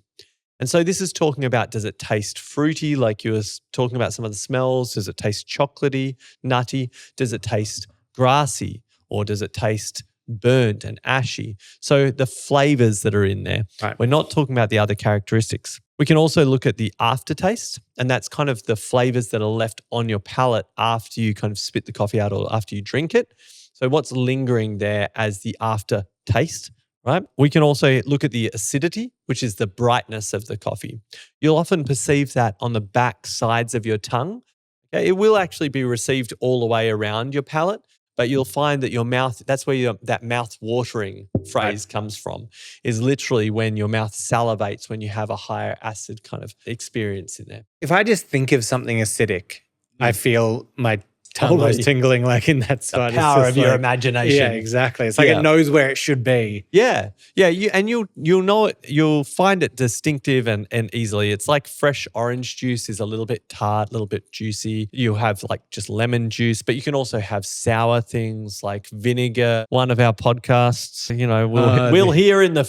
Speaker 1: And so this is talking about, does it taste fruity like you were talking about some of the smells? Does it taste chocolatey, nutty? Does it taste grassy or does it taste burnt and ashy? So the flavors that are in there. Right. We're not talking about the other characteristics. We can also look at the aftertaste, and that's kind of the flavors that are left on your palate after you kind of spit the coffee out or after you drink it. So what's lingering there as the aftertaste, right? We can also look at the acidity, which is the brightness of the coffee. You'll often perceive that on the back sides of your tongue. Okay? It will actually be received all the way around your palate, but you'll find that your mouth, that's where that mouth watering phrase comes from, is literally when your mouth salivates when you have a higher acid kind of experience in there.
Speaker 2: If I just think of something acidic, I feel my tongue was tingling like in that side.
Speaker 1: The power of your imagination.
Speaker 2: Yeah, exactly. It's like it knows where it should be.
Speaker 1: Yeah. Yeah. You'll know it, you'll find it distinctive and easily. It's like fresh orange juice is a little bit tart, a little bit juicy. You have like just lemon juice, but you can also have sour things like vinegar. One of our podcasts, we'll hear in the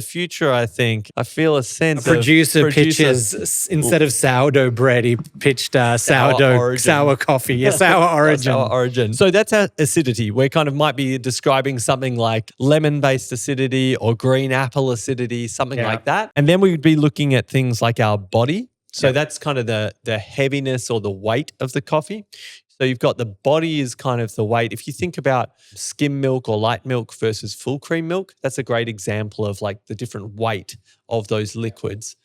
Speaker 1: future, I think. I feel a sense
Speaker 2: producer pitches instead of sourdough bread, he pitched sour coffee. Yes, sour origin.
Speaker 1: Sour origin. So that's our acidity. We kind of might be describing something like lemon-based acidity or green apple acidity, something like that. And then we would be looking at things like our body. So that's kind of the heaviness or the weight of the coffee. So you've got the body is kind of the weight. If you think about skim milk or light milk versus full cream milk, that's a great example of like the different weight of those liquids.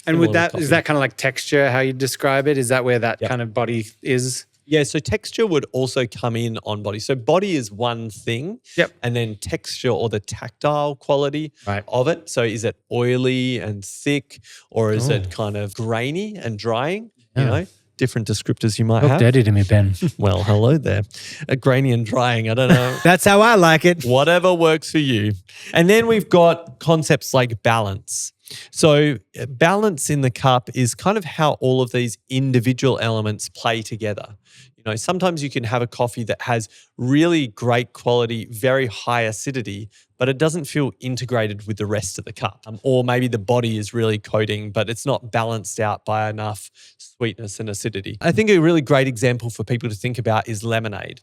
Speaker 2: And
Speaker 1: Similar with
Speaker 2: is
Speaker 1: coffee.
Speaker 2: that kind of like texture, how you describe it? Is that where that
Speaker 1: Yep.
Speaker 2: kind of body is?
Speaker 1: Yeah, so texture would also come in on body. So body is one thing.
Speaker 2: Yep.
Speaker 1: And then texture or the tactile quality
Speaker 2: Right.
Speaker 1: of it. So is it oily and thick, or is
Speaker 2: Oh.
Speaker 1: it kind of grainy and drying?
Speaker 2: Yeah.
Speaker 1: You know, different descriptors you might
Speaker 2: Talk
Speaker 1: have.
Speaker 2: dirty to me, Ben.
Speaker 1: Well, hello there. Grainy and drying, I don't know.
Speaker 2: That's how I like it.
Speaker 1: Whatever works for you. And then we've got concepts like balance. So balance in the cup is kind of how all of these individual elements play together. You know, sometimes you can have a coffee that has really great quality, very high acidity, but it doesn't feel integrated with the rest of the cup. Or maybe the body is really coating, but it's not balanced out by enough sweetness and acidity. I think a really great example for people to think about is lemonade.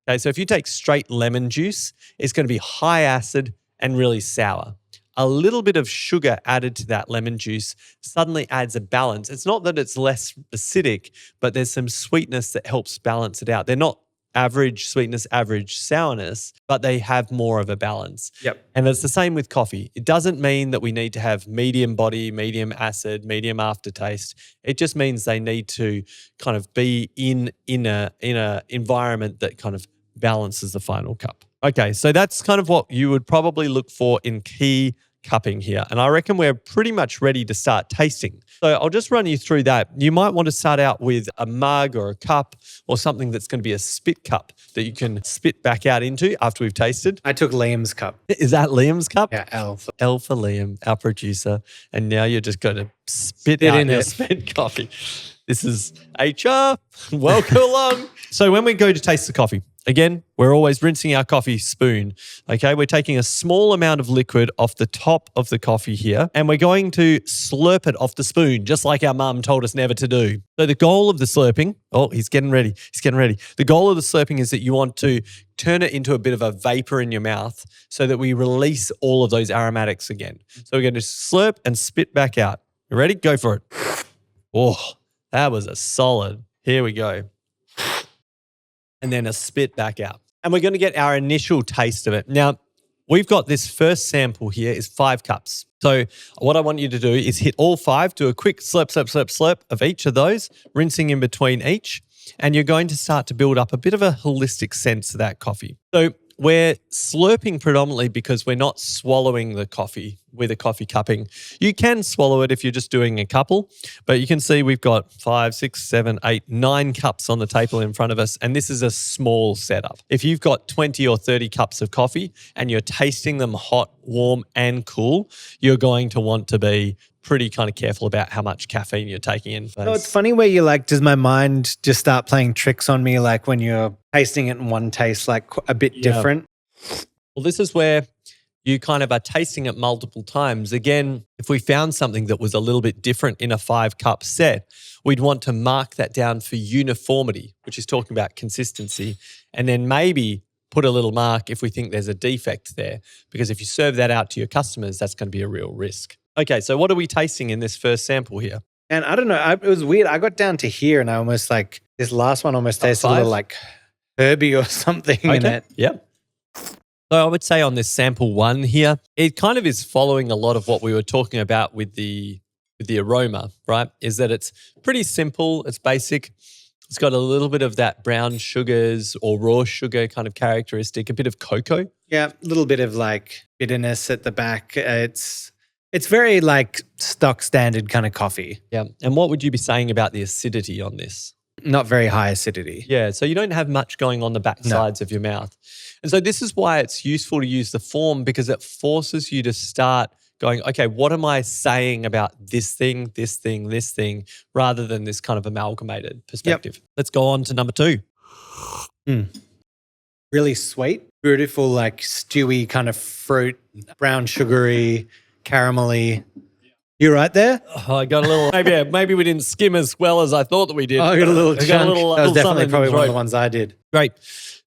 Speaker 1: Okay, so if you take straight lemon juice, it's going to be high acid and really sour. A little bit of sugar added to that lemon juice suddenly adds a balance. It's not that it's less acidic, but there's some sweetness that helps balance it out. They're not average sweetness, average sourness, but they have more of a balance.
Speaker 2: Yep.
Speaker 1: And it's the same with coffee. It doesn't mean that we need to have medium body, medium acid, medium aftertaste. It just means they need to kind of be in a environment that kind of balances the final cup. Okay, so that's kind of what you would probably look for in key cupping here. And I reckon we're pretty much ready to start tasting. So I'll just run you through that. You might want to start out with a mug or a cup or something that's going to be a spit cup that you can spit back out into after we've tasted.
Speaker 2: I took Liam's cup.
Speaker 1: Is that Liam's cup?
Speaker 2: Yeah, L.
Speaker 1: L for Liam, our producer. And now you're just going to spit
Speaker 2: Spit
Speaker 1: out
Speaker 2: in
Speaker 1: your
Speaker 2: it.
Speaker 1: spent coffee. This is HR. Welcome along. So when we go to taste the coffee, again, we're always rinsing our coffee spoon. Okay, we're taking a small amount of liquid off the top of the coffee here, and we're going to slurp it off the spoon, just like our mum told us never to do. So the goal of the slurping, he's getting ready. The goal of the slurping is that you want to turn it into a bit of a vapor in your mouth so that we release all of those aromatics again. So we're going to slurp and spit back out. You ready? Go for it. Oh, that was a solid. Here we go. And then a spit back out. And we're going to get our initial taste of it. Now, we've got this first sample here is 5 cups. So what I want you to do is hit all 5, do a quick slurp, slurp, slurp, slurp of each of those, rinsing in between each. And you're going to start to build up a bit of a holistic sense of that coffee. So we're slurping predominantly because we're not swallowing the coffee with a coffee cupping. You can swallow it if you're just doing a couple, but you can see we've got 5, 6, 7, 8, 9 cups on the table in front of us, and this is a small setup. If you've got 20 or 30 cups of coffee and you're tasting them hot, warm, and cool, you're going to want to be pretty kind of careful about how much caffeine you're taking in.
Speaker 2: No, it's funny where you're like, does my mind just start playing tricks on me? Like when you're tasting it and one tastes like a bit different.
Speaker 1: Well, this is where you kind of are tasting it multiple times. Again, if we found something that was a little bit different in a 5-cup set, we'd want to mark that down for uniformity, which is talking about consistency, and then maybe put a little mark if we think there's a defect there, because if you serve that out to your customers, that's going to be a real risk. Okay, so what are we tasting in this first sample here?
Speaker 2: And I don't know, it was weird. I got down to here and I almost like, this last one almost tastes a little like herby or something in it.
Speaker 1: Yep. So I would say on this sample 1 here, it kind of is following a lot of what we were talking about with the aroma, right? Is that it's pretty simple, it's basic. It's got a little bit of that brown sugars or raw sugar kind of characteristic, a bit of cocoa.
Speaker 2: Yeah, a little bit of like bitterness at the back. It's very like stock standard kind of coffee.
Speaker 1: Yeah. And what would you be saying about the acidity on this?
Speaker 2: Not very high acidity.
Speaker 1: Yeah. So you don't have much going on the back sides of your mouth. And so this is why it's useful to use the form, because it forces you to start going, okay, what am I saying about this thing, rather than this kind of amalgamated perspective. Yep. Let's go on to number 2.
Speaker 2: Really sweet, beautiful, like stewy kind of fruit, brown sugary, caramelly. You right there?
Speaker 1: Oh, I got a little, maybe we didn't skim as well as I thought that we did.
Speaker 2: Oh, I got a little chunk. That was definitely probably one of the ones I did.
Speaker 1: Great.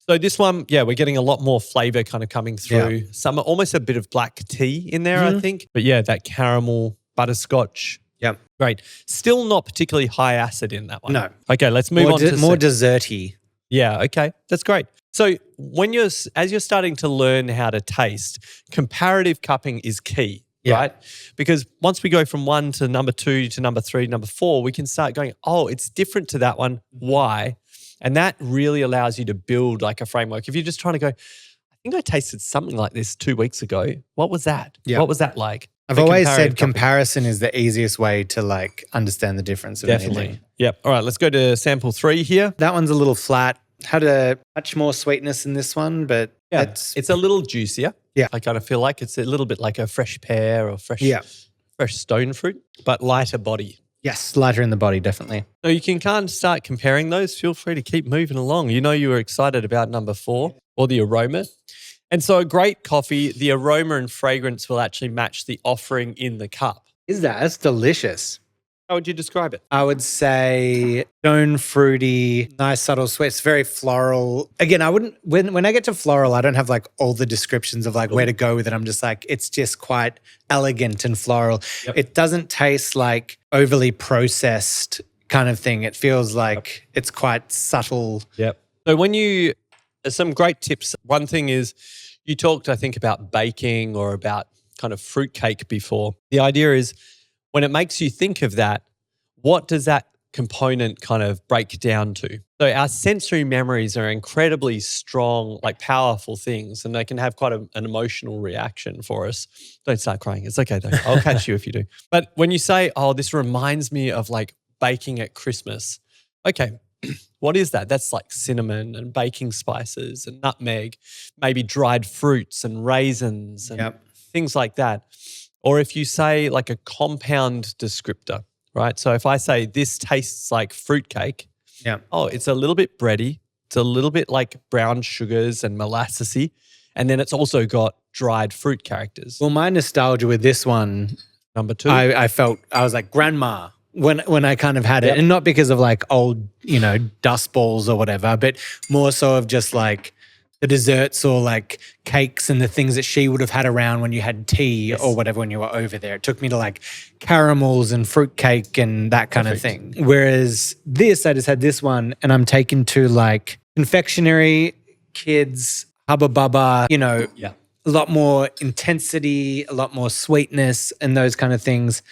Speaker 1: So this one, we're getting a lot more flavor kind of coming through. Yeah. Some almost a bit of black tea in there, I think. But that caramel, butterscotch.
Speaker 2: Yep.
Speaker 1: Great. Still not particularly high acid in that one.
Speaker 2: No.
Speaker 1: Okay, let's move on to
Speaker 2: more desserty.
Speaker 1: Yeah, okay. That's great. So as you're starting to learn how to taste, comparative cupping is key, right? Because once we go from 1 to number 2 to number 3, number 4, we can start going, oh, it's different to that one. Why? And that really allows you to build like a framework. If you're just trying to go, I think I tasted something like this 2 weeks ago. What was that?
Speaker 2: Yeah.
Speaker 1: What was that like?
Speaker 2: I've
Speaker 1: The
Speaker 2: always
Speaker 1: comparative
Speaker 2: said
Speaker 1: cupping.
Speaker 2: comparison is the easiest way to like understand the difference of
Speaker 1: Definitely.
Speaker 2: anything.
Speaker 1: Yep. All right, let's go to sample 3 here.
Speaker 2: That one's a little flat. Had a much more sweetness in this one, but
Speaker 1: It's a little juicier.
Speaker 2: Yeah.
Speaker 1: I kind of feel like it's a little bit like a fresh pear or fresh stone fruit, but lighter body.
Speaker 2: yes, lighter in the body, definitely.
Speaker 1: So you can kind of start comparing those. Feel free to keep moving along. You know you were excited about number 4 or the aroma. And so a great coffee, the aroma and fragrance will actually match the offering in the cup.
Speaker 2: That's delicious.
Speaker 1: How would you describe it?
Speaker 2: I would say stone fruity, nice subtle sweet. It's very floral. Again, I wouldn't when I get to floral, I don't have like all the descriptions of like where to go with it. I'm just like, it's just quite elegant and floral.
Speaker 1: Yep.
Speaker 2: It doesn't taste like overly processed kind of thing. It feels like it's quite subtle.
Speaker 1: Yep. So some great tips. One thing is you talked, I think, about baking or about kind of fruitcake before. The idea is when it makes you think of that, what does that component kind of break down to? So our sensory memories are incredibly strong, like powerful things, and they can have quite an emotional reaction for us. Don't start crying. It's okay though. I'll catch you if you do. But when you say, oh, this reminds me of like baking at Christmas. Okay, what is that? That's like cinnamon and baking spices and nutmeg, maybe dried fruits and raisins and things like that. Or if you say like a compound descriptor, right? So if I say this tastes like fruitcake, it's a little bit bready. It's a little bit like brown sugars and molassesy. And then it's also got dried fruit characters.
Speaker 2: Well, my nostalgia with this one,
Speaker 1: number 2.
Speaker 2: I felt, I was like grandma when I kind of had it. And not because of like old, dust balls or whatever, but more so of just like the desserts or like cakes and the things that she would have had around when you had tea or whatever when you were over there. It took me to like caramels and fruitcake and that kind of thing. Whereas I just had this one and I'm taken to like confectionery, kids, Hubba Bubba, a lot more intensity, a lot more sweetness and those kind of things.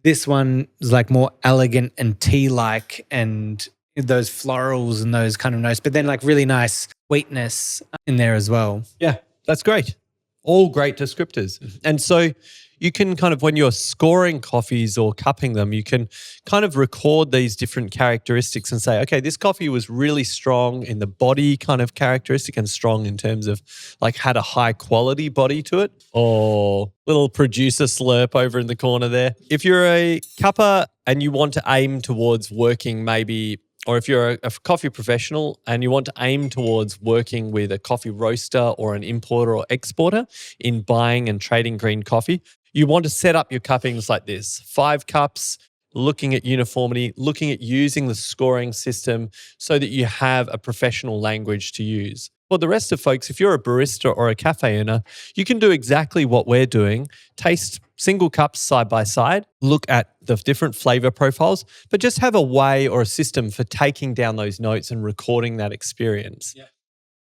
Speaker 2: This one is like more elegant and tea-like and those florals and those kind of notes, but then like really nice sweetness in there as well.
Speaker 1: Yeah, that's great. All great descriptors. And so you can kind of, when you're scoring coffees or cupping them, you can kind of record these different characteristics and say, okay, this coffee was really strong in the body kind of characteristic and strong in terms of like had a high quality body to it, or little producer slurp over in the corner there. If you're a cupper and you want to aim towards working maybe, or if you're a coffee professional and you want to aim towards working with a coffee roaster or an importer or exporter in buying and trading green coffee, you want to set up your cuppings like this. 5 cups, looking at uniformity, looking at using the scoring system so that you have a professional language to use. For the rest of folks, if you're a barista or a cafe owner, you can do exactly what we're doing. Taste single cups side by side, look at the different flavor profiles, but just have a way or a system for taking down those notes and recording that experience. Yeah.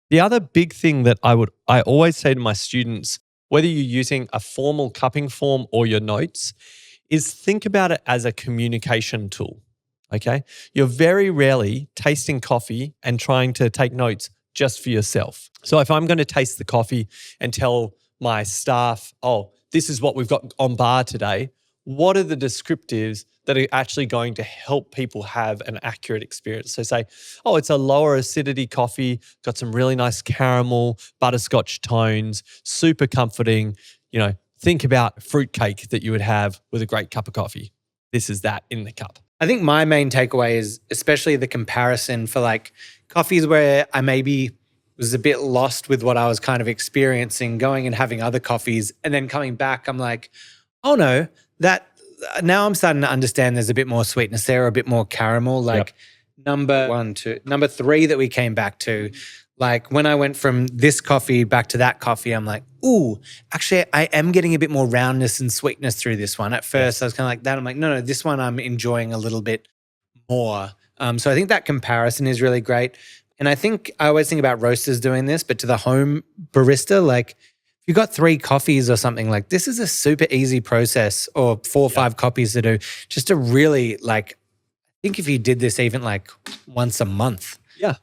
Speaker 1: The other big thing that I always say to my students, whether you're using a formal cupping form or your notes, is think about it as a communication tool, okay? You're very rarely tasting coffee and trying to take notes just for yourself. So if I'm going to taste the coffee and tell my staff, oh, this is what we've got on bar today, what are the descriptives that are actually going to help people have an accurate experience? So say, oh, it's a lower acidity coffee, got some really nice caramel, butterscotch tones, super comforting. Think about fruitcake that you would have with a great cup of coffee. This is that in the cup.
Speaker 2: I think my main takeaway is especially the comparison for like coffees where I maybe was a bit lost with what I was kind of experiencing, going and having other coffees and then coming back, I'm like, oh no, that now I'm starting to understand there's a bit more sweetness there, a bit more caramel. Like number 3 that we came back to, like when I went from this coffee back to that coffee, I'm like, ooh, actually I am getting a bit more roundness and sweetness through this one. At first I was kind of like that. I'm like, no, this one I'm enjoying a little bit more. So I think that comparison is really great. And I think I always think about roasters doing this, but to the home barista, like if you've got 3 coffees or something, like this is a super easy process, or 4 or 5 coffees to do, just to really like, I think if you did this even like once a month,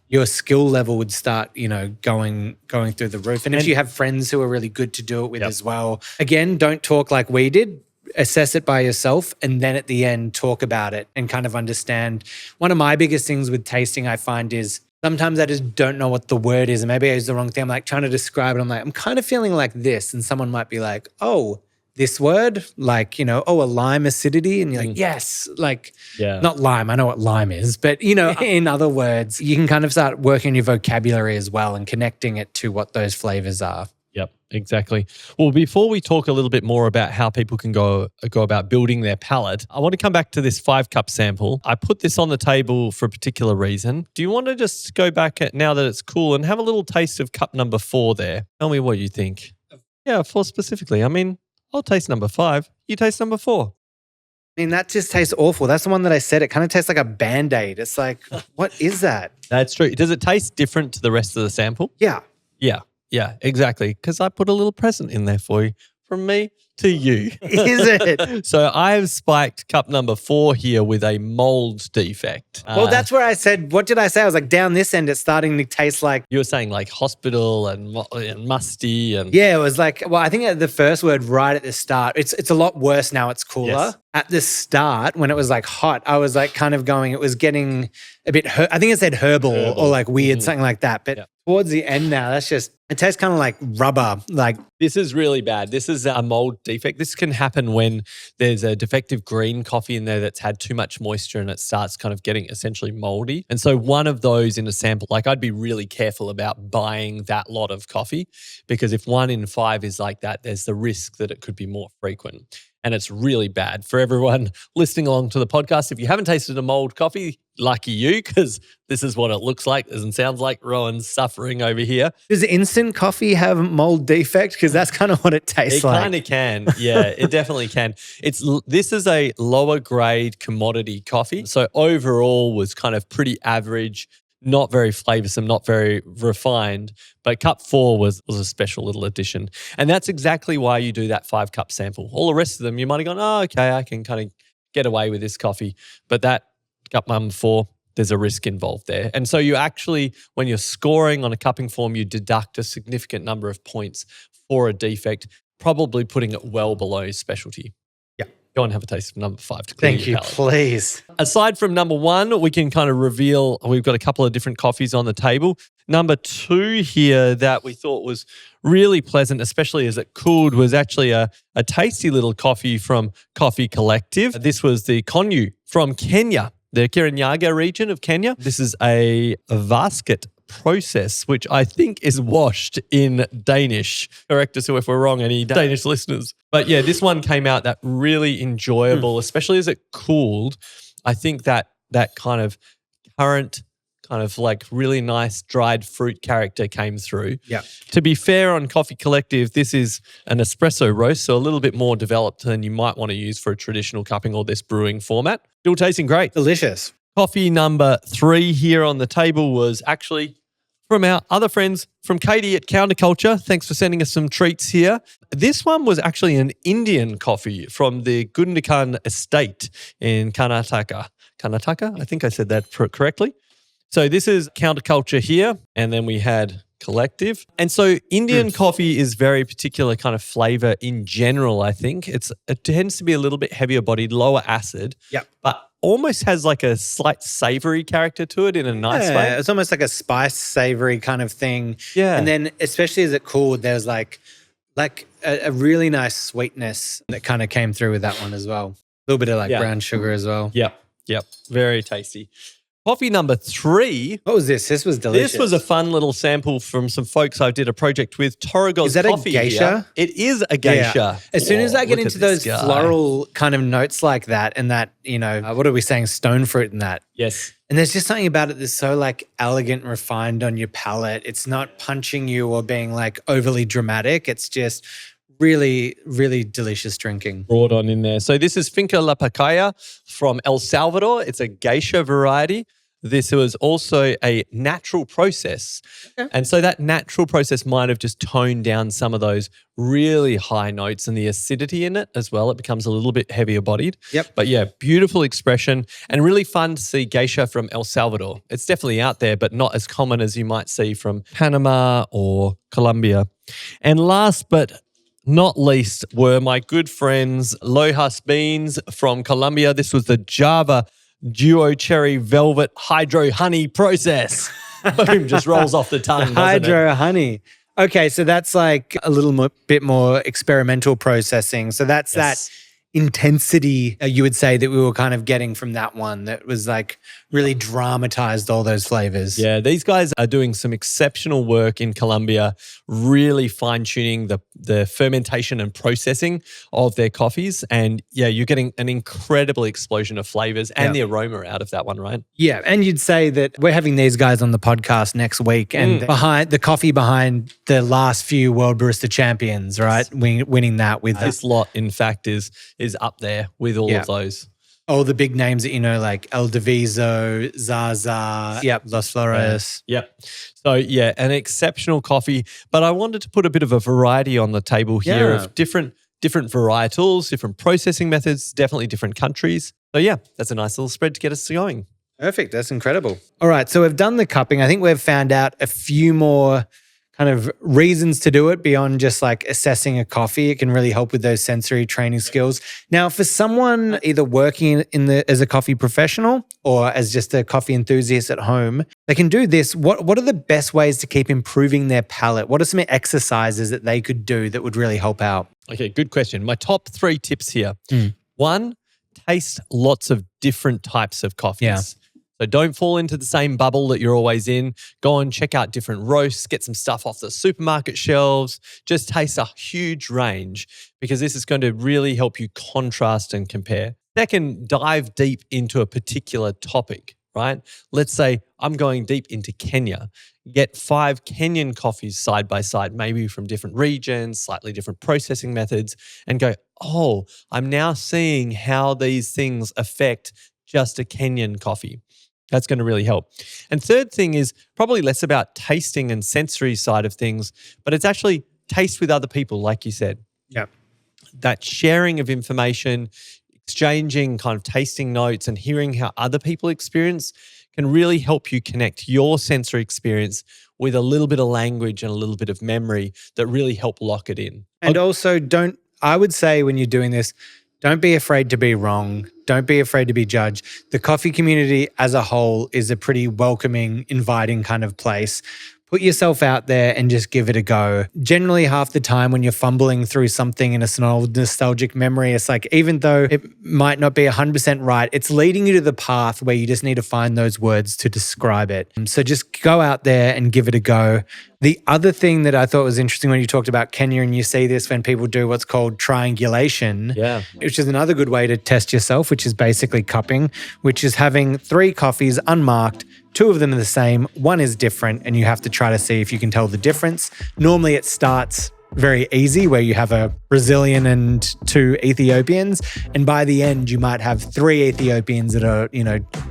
Speaker 2: your skill level would start, going through the roof. And if you have friends who are really good to do it with as well, again, don't talk like we did. Assess it by yourself, and then at the end talk about it and kind of understand. One of my biggest things with tasting I find is sometimes I just don't know what the word is, and maybe I use the wrong thing. I'm like trying to describe it. I'm like, I'm kind of feeling like this, and someone might be like, oh, this word, like, a lime acidity, and you're like, yes, like not lime. I know what lime is, but in other words, you can kind of start working your vocabulary as well and connecting it to what those flavors are.
Speaker 1: Yep, exactly. Well, before we talk a little bit more about how people can go about building their palate, I want to come back to this 5-cup sample. I put this on the table for a particular reason. Do you want to just go back now that it's cool and have a little taste of cup number 4 there? Tell me what you think. Yeah, 4 specifically. I mean, I'll taste number 5. You taste number 4.
Speaker 2: I mean, that just tastes awful. That's the one that I said. It kind of tastes like a Band-Aid. It's like, what is that?
Speaker 1: That's true. Does it taste different to the rest of the sample?
Speaker 2: Yeah.
Speaker 1: Yeah, exactly. Because I put a little present in there for you, from me to you.
Speaker 2: Is it?
Speaker 1: So I have spiked cup number 4 here with a mold defect.
Speaker 2: Well, that's where I said, what did I say? I was like, down this end, it's starting to taste like...
Speaker 1: You were saying like hospital and musty. And
Speaker 2: yeah, it was like, well, I think the first word right at the start, it's a lot worse now it's cooler. Yes. At the start, when it was like hot, I was like kind of going, it was getting a bit, I think it said herbal or like weird, something like that. But towards the end now, that's just, it tastes kind of like rubber. Like
Speaker 1: this is really bad. This is a mold defect. This can happen when there's a defective green coffee in there that's had too much moisture and it starts kind of getting essentially moldy. And so one of those in a sample, like I'd be really careful about buying that lot of coffee, because if 1 in 5 is like that, there's the risk that it could be more frequent. And it's really bad for everyone listening along to the podcast. If you haven't tasted a mold coffee, lucky you, because this is what it looks like and sounds like. Rowan's suffering over here.
Speaker 2: Does instant coffee have mold defect? Because that's kind of what it tastes like.
Speaker 1: It kind of can. Yeah, it definitely can. This is a lower grade commodity coffee. So overall was kind of pretty average, not very flavoursome, not very refined. But cup 4 was a special little addition. And that's exactly why you do that 5-cup sample. All the rest of them, you might have gone, oh, okay, I can kind of get away with this coffee. But that cup number 4, there's a risk involved there. And so you actually, when you're scoring on a cupping form, you deduct a significant number of points for a defect, probably putting it well below specialty. Go and have a taste of number 5 to clear
Speaker 2: Thank you,
Speaker 1: your palate.
Speaker 2: please.
Speaker 1: Aside from number 1, we can kind of reveal we've got a couple of different coffees on the table. Number 2 here that we thought was really pleasant, especially as it cooled, was actually a tasty little coffee from Coffee Collective. This was the Konyu from Kenya, the Kirinyaga region of Kenya. This is a vasket process, which I think is washed in Danish. Correct us if we're wrong, any Danish listeners. But yeah, this one came out that really enjoyable, especially as it cooled. I think that kind of current, kind of like really nice dried fruit character came through.
Speaker 2: Yeah.
Speaker 1: To be fair on Coffee Collective, this is an espresso roast, so a little bit more developed than you might want to use for a traditional cupping or this brewing format. Still tasting great.
Speaker 2: Delicious.
Speaker 1: Coffee number 3 here on the table was actually from our other friends from Katie at Counterculture. Thanks for sending us some treats here. This one was actually an Indian coffee from the Gundakan estate in Karnataka. Karnataka? I think I said that correctly. So this is Counterculture here, and then we had Collective. And so Indian coffee is very particular kind of flavor in general, I think. It tends to be a little bit heavier bodied, lower acid, but almost has like a slight savory character to it in a nice way.
Speaker 2: It's almost like a spice savory kind of thing.
Speaker 1: Yeah.
Speaker 2: And then especially as it cooled, there's like a really nice sweetness that kind of came through with that one as well. A little bit of like brown sugar as well.
Speaker 1: Yep. Very tasty. Coffee number 3.
Speaker 2: What was this? This was delicious.
Speaker 1: This was a fun little sample from some folks I did a project with. Toragos
Speaker 2: Is that
Speaker 1: coffee
Speaker 2: a geisha?
Speaker 1: Here. It is a geisha.
Speaker 2: Yeah. As soon as I get into those floral kind of notes like that and that, what are we saying? Stone fruit and that.
Speaker 1: Yes.
Speaker 2: And there's just something about it that's so like elegant and refined on your palate. It's not punching you or being like overly dramatic. It's just really, really delicious drinking.
Speaker 1: Brought on in there. So this is Finca La Pacaya from El Salvador. It's a geisha variety. this was also a natural process.
Speaker 2: Okay.
Speaker 1: And so that natural process might have just toned down some of those really high notes and the acidity in it as well. It becomes a little bit heavier bodied.
Speaker 2: Yep.
Speaker 1: But yeah, beautiful expression and really fun to see geisha from El Salvador. It's definitely out there, but not as common as you might see from Panama or Colombia. And last but not least were my good friends Lojas Beans from Colombia. This was the Java Duo Cherry Velvet Hydro Honey process. Boom, just rolls off the tongue,
Speaker 2: Hydro honey. Okay, so that's like a little bit more experimental processing. So that's that intensity you would say that we were kind of getting from that one that was like really dramatized all those flavors.
Speaker 1: Yeah, these guys are doing some exceptional work in Colombia, really fine-tuning the fermentation and processing of their coffees. And yeah, you're getting an incredible explosion of flavors and the aroma out of that one, right?
Speaker 2: Yeah, and you'd say that we're having these guys on the podcast next week and behind the coffee behind the last few World Barista Champions, right? Winning that with
Speaker 1: this lot, in fact, is up there with all of those.
Speaker 2: All the big names that you know, like El Diviso, Zaza, Los Flores.
Speaker 1: Yep. So yeah, an exceptional coffee. But I wanted to put a bit of a variety on the table here of different varietals, different processing methods, definitely different countries. So yeah, that's a nice little spread to get us going.
Speaker 2: Perfect. That's incredible. All right. So we've done the cupping. I think we've found out a few more kind of reasons to do it beyond just like assessing a coffee. It can really help with those sensory training skills. Now, for someone either working as a coffee professional or as just a coffee enthusiast at home, they can do this. What are the best ways to keep improving their palate? What are some exercises that they could do that would really help out?
Speaker 1: Okay, good question. My top 3 tips here. 1, taste lots of different types of coffees.
Speaker 2: Yeah.
Speaker 1: So don't fall into the same bubble that you're always in. Go and check out different roasts, get some stuff off the supermarket shelves. Just taste a huge range because this is going to really help you contrast and compare. Second, dive deep into a particular topic, right? Let's say I'm going deep into Kenya. Get 5 Kenyan coffees side by side, maybe from different regions, slightly different processing methods, and go, oh, I'm now seeing how these things affect just a Kenyan coffee. That's going to really help. And third thing is probably less about tasting and sensory side of things, but it's actually taste with other people, like you said.
Speaker 2: Yeah.
Speaker 1: That sharing of information, exchanging kind of tasting notes and hearing how other people experience can really help you connect your sensory experience with a little bit of language and a little bit of memory that really help lock it in.
Speaker 2: And also I would say when you're doing this, don't be afraid to be wrong. Don't be afraid to be judged. The coffee community as a whole is a pretty welcoming, inviting kind of place. Put yourself out there and just give it a go. Generally, half the time when you're fumbling through something in a nostalgic memory, it's like, even though it might not be 100% right, it's leading you to the path where you just need to find those words to describe it. So just go out there and give it a go. The other thing that I thought was interesting when you talked about Kenya, and you see this when people do what's called triangulation, which is another good way to test yourself, which is basically cupping, which is having 3 coffees unmarked. 2 of them are the same, 1 is different, and you have to try to see if you can tell the difference. Normally it starts very easy where you have a Brazilian and 2 Ethiopians, and by the end you might have 3 Ethiopians that are,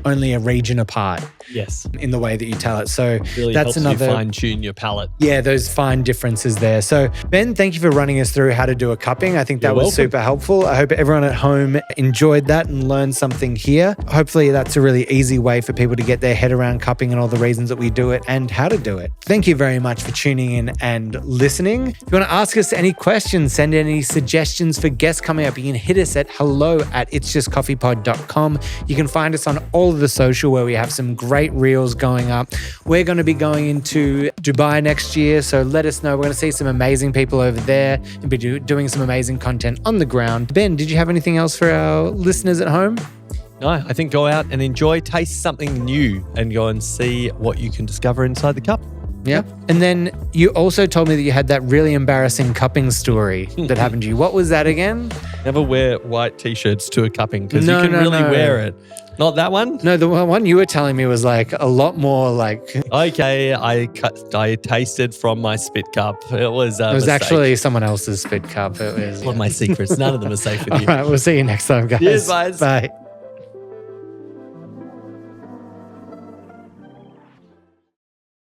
Speaker 2: only a region apart.
Speaker 1: Yes.
Speaker 2: In the way that you tell it. So
Speaker 1: really
Speaker 2: that's another
Speaker 1: you fine-tune your palate.
Speaker 2: Yeah, those fine differences there. So Ben, thank you for running us through how to do a cupping. I think that was super helpful. I hope everyone at home enjoyed that and learned something here. Hopefully that's a really easy way for people to get their head around cupping and all the reasons that we do it and how to do it. Thank you very much for tuning in and listening. If you want to ask us any questions, send any suggestions for guests coming up, you can hit us at hello@itsjustcoffeepod.com. You can find us on all of the social where we have some great reels going up. We're going to be going into Dubai next year, so let us know. We're going to see some amazing people over there and be doing some amazing content on the ground. Ben, did you have anything else for our listeners at home?
Speaker 1: No, I think go out and enjoy, taste something new and go and see what you can discover inside the cup.
Speaker 2: Yeah. And then you also told me that you had that really embarrassing cupping story that happened to you. What was that again?
Speaker 1: Never wear white t-shirts to a cupping because you can really wear it. Not that one?
Speaker 2: No, the one you were telling me was like a lot more like...
Speaker 1: Okay, I tasted from my spit cup. It was
Speaker 2: actually someone else's spit cup. It was
Speaker 1: one of my secrets. None of them are safe with you.
Speaker 2: All right, we'll see you next time, guys.
Speaker 1: Cheers, guys.
Speaker 2: Bye.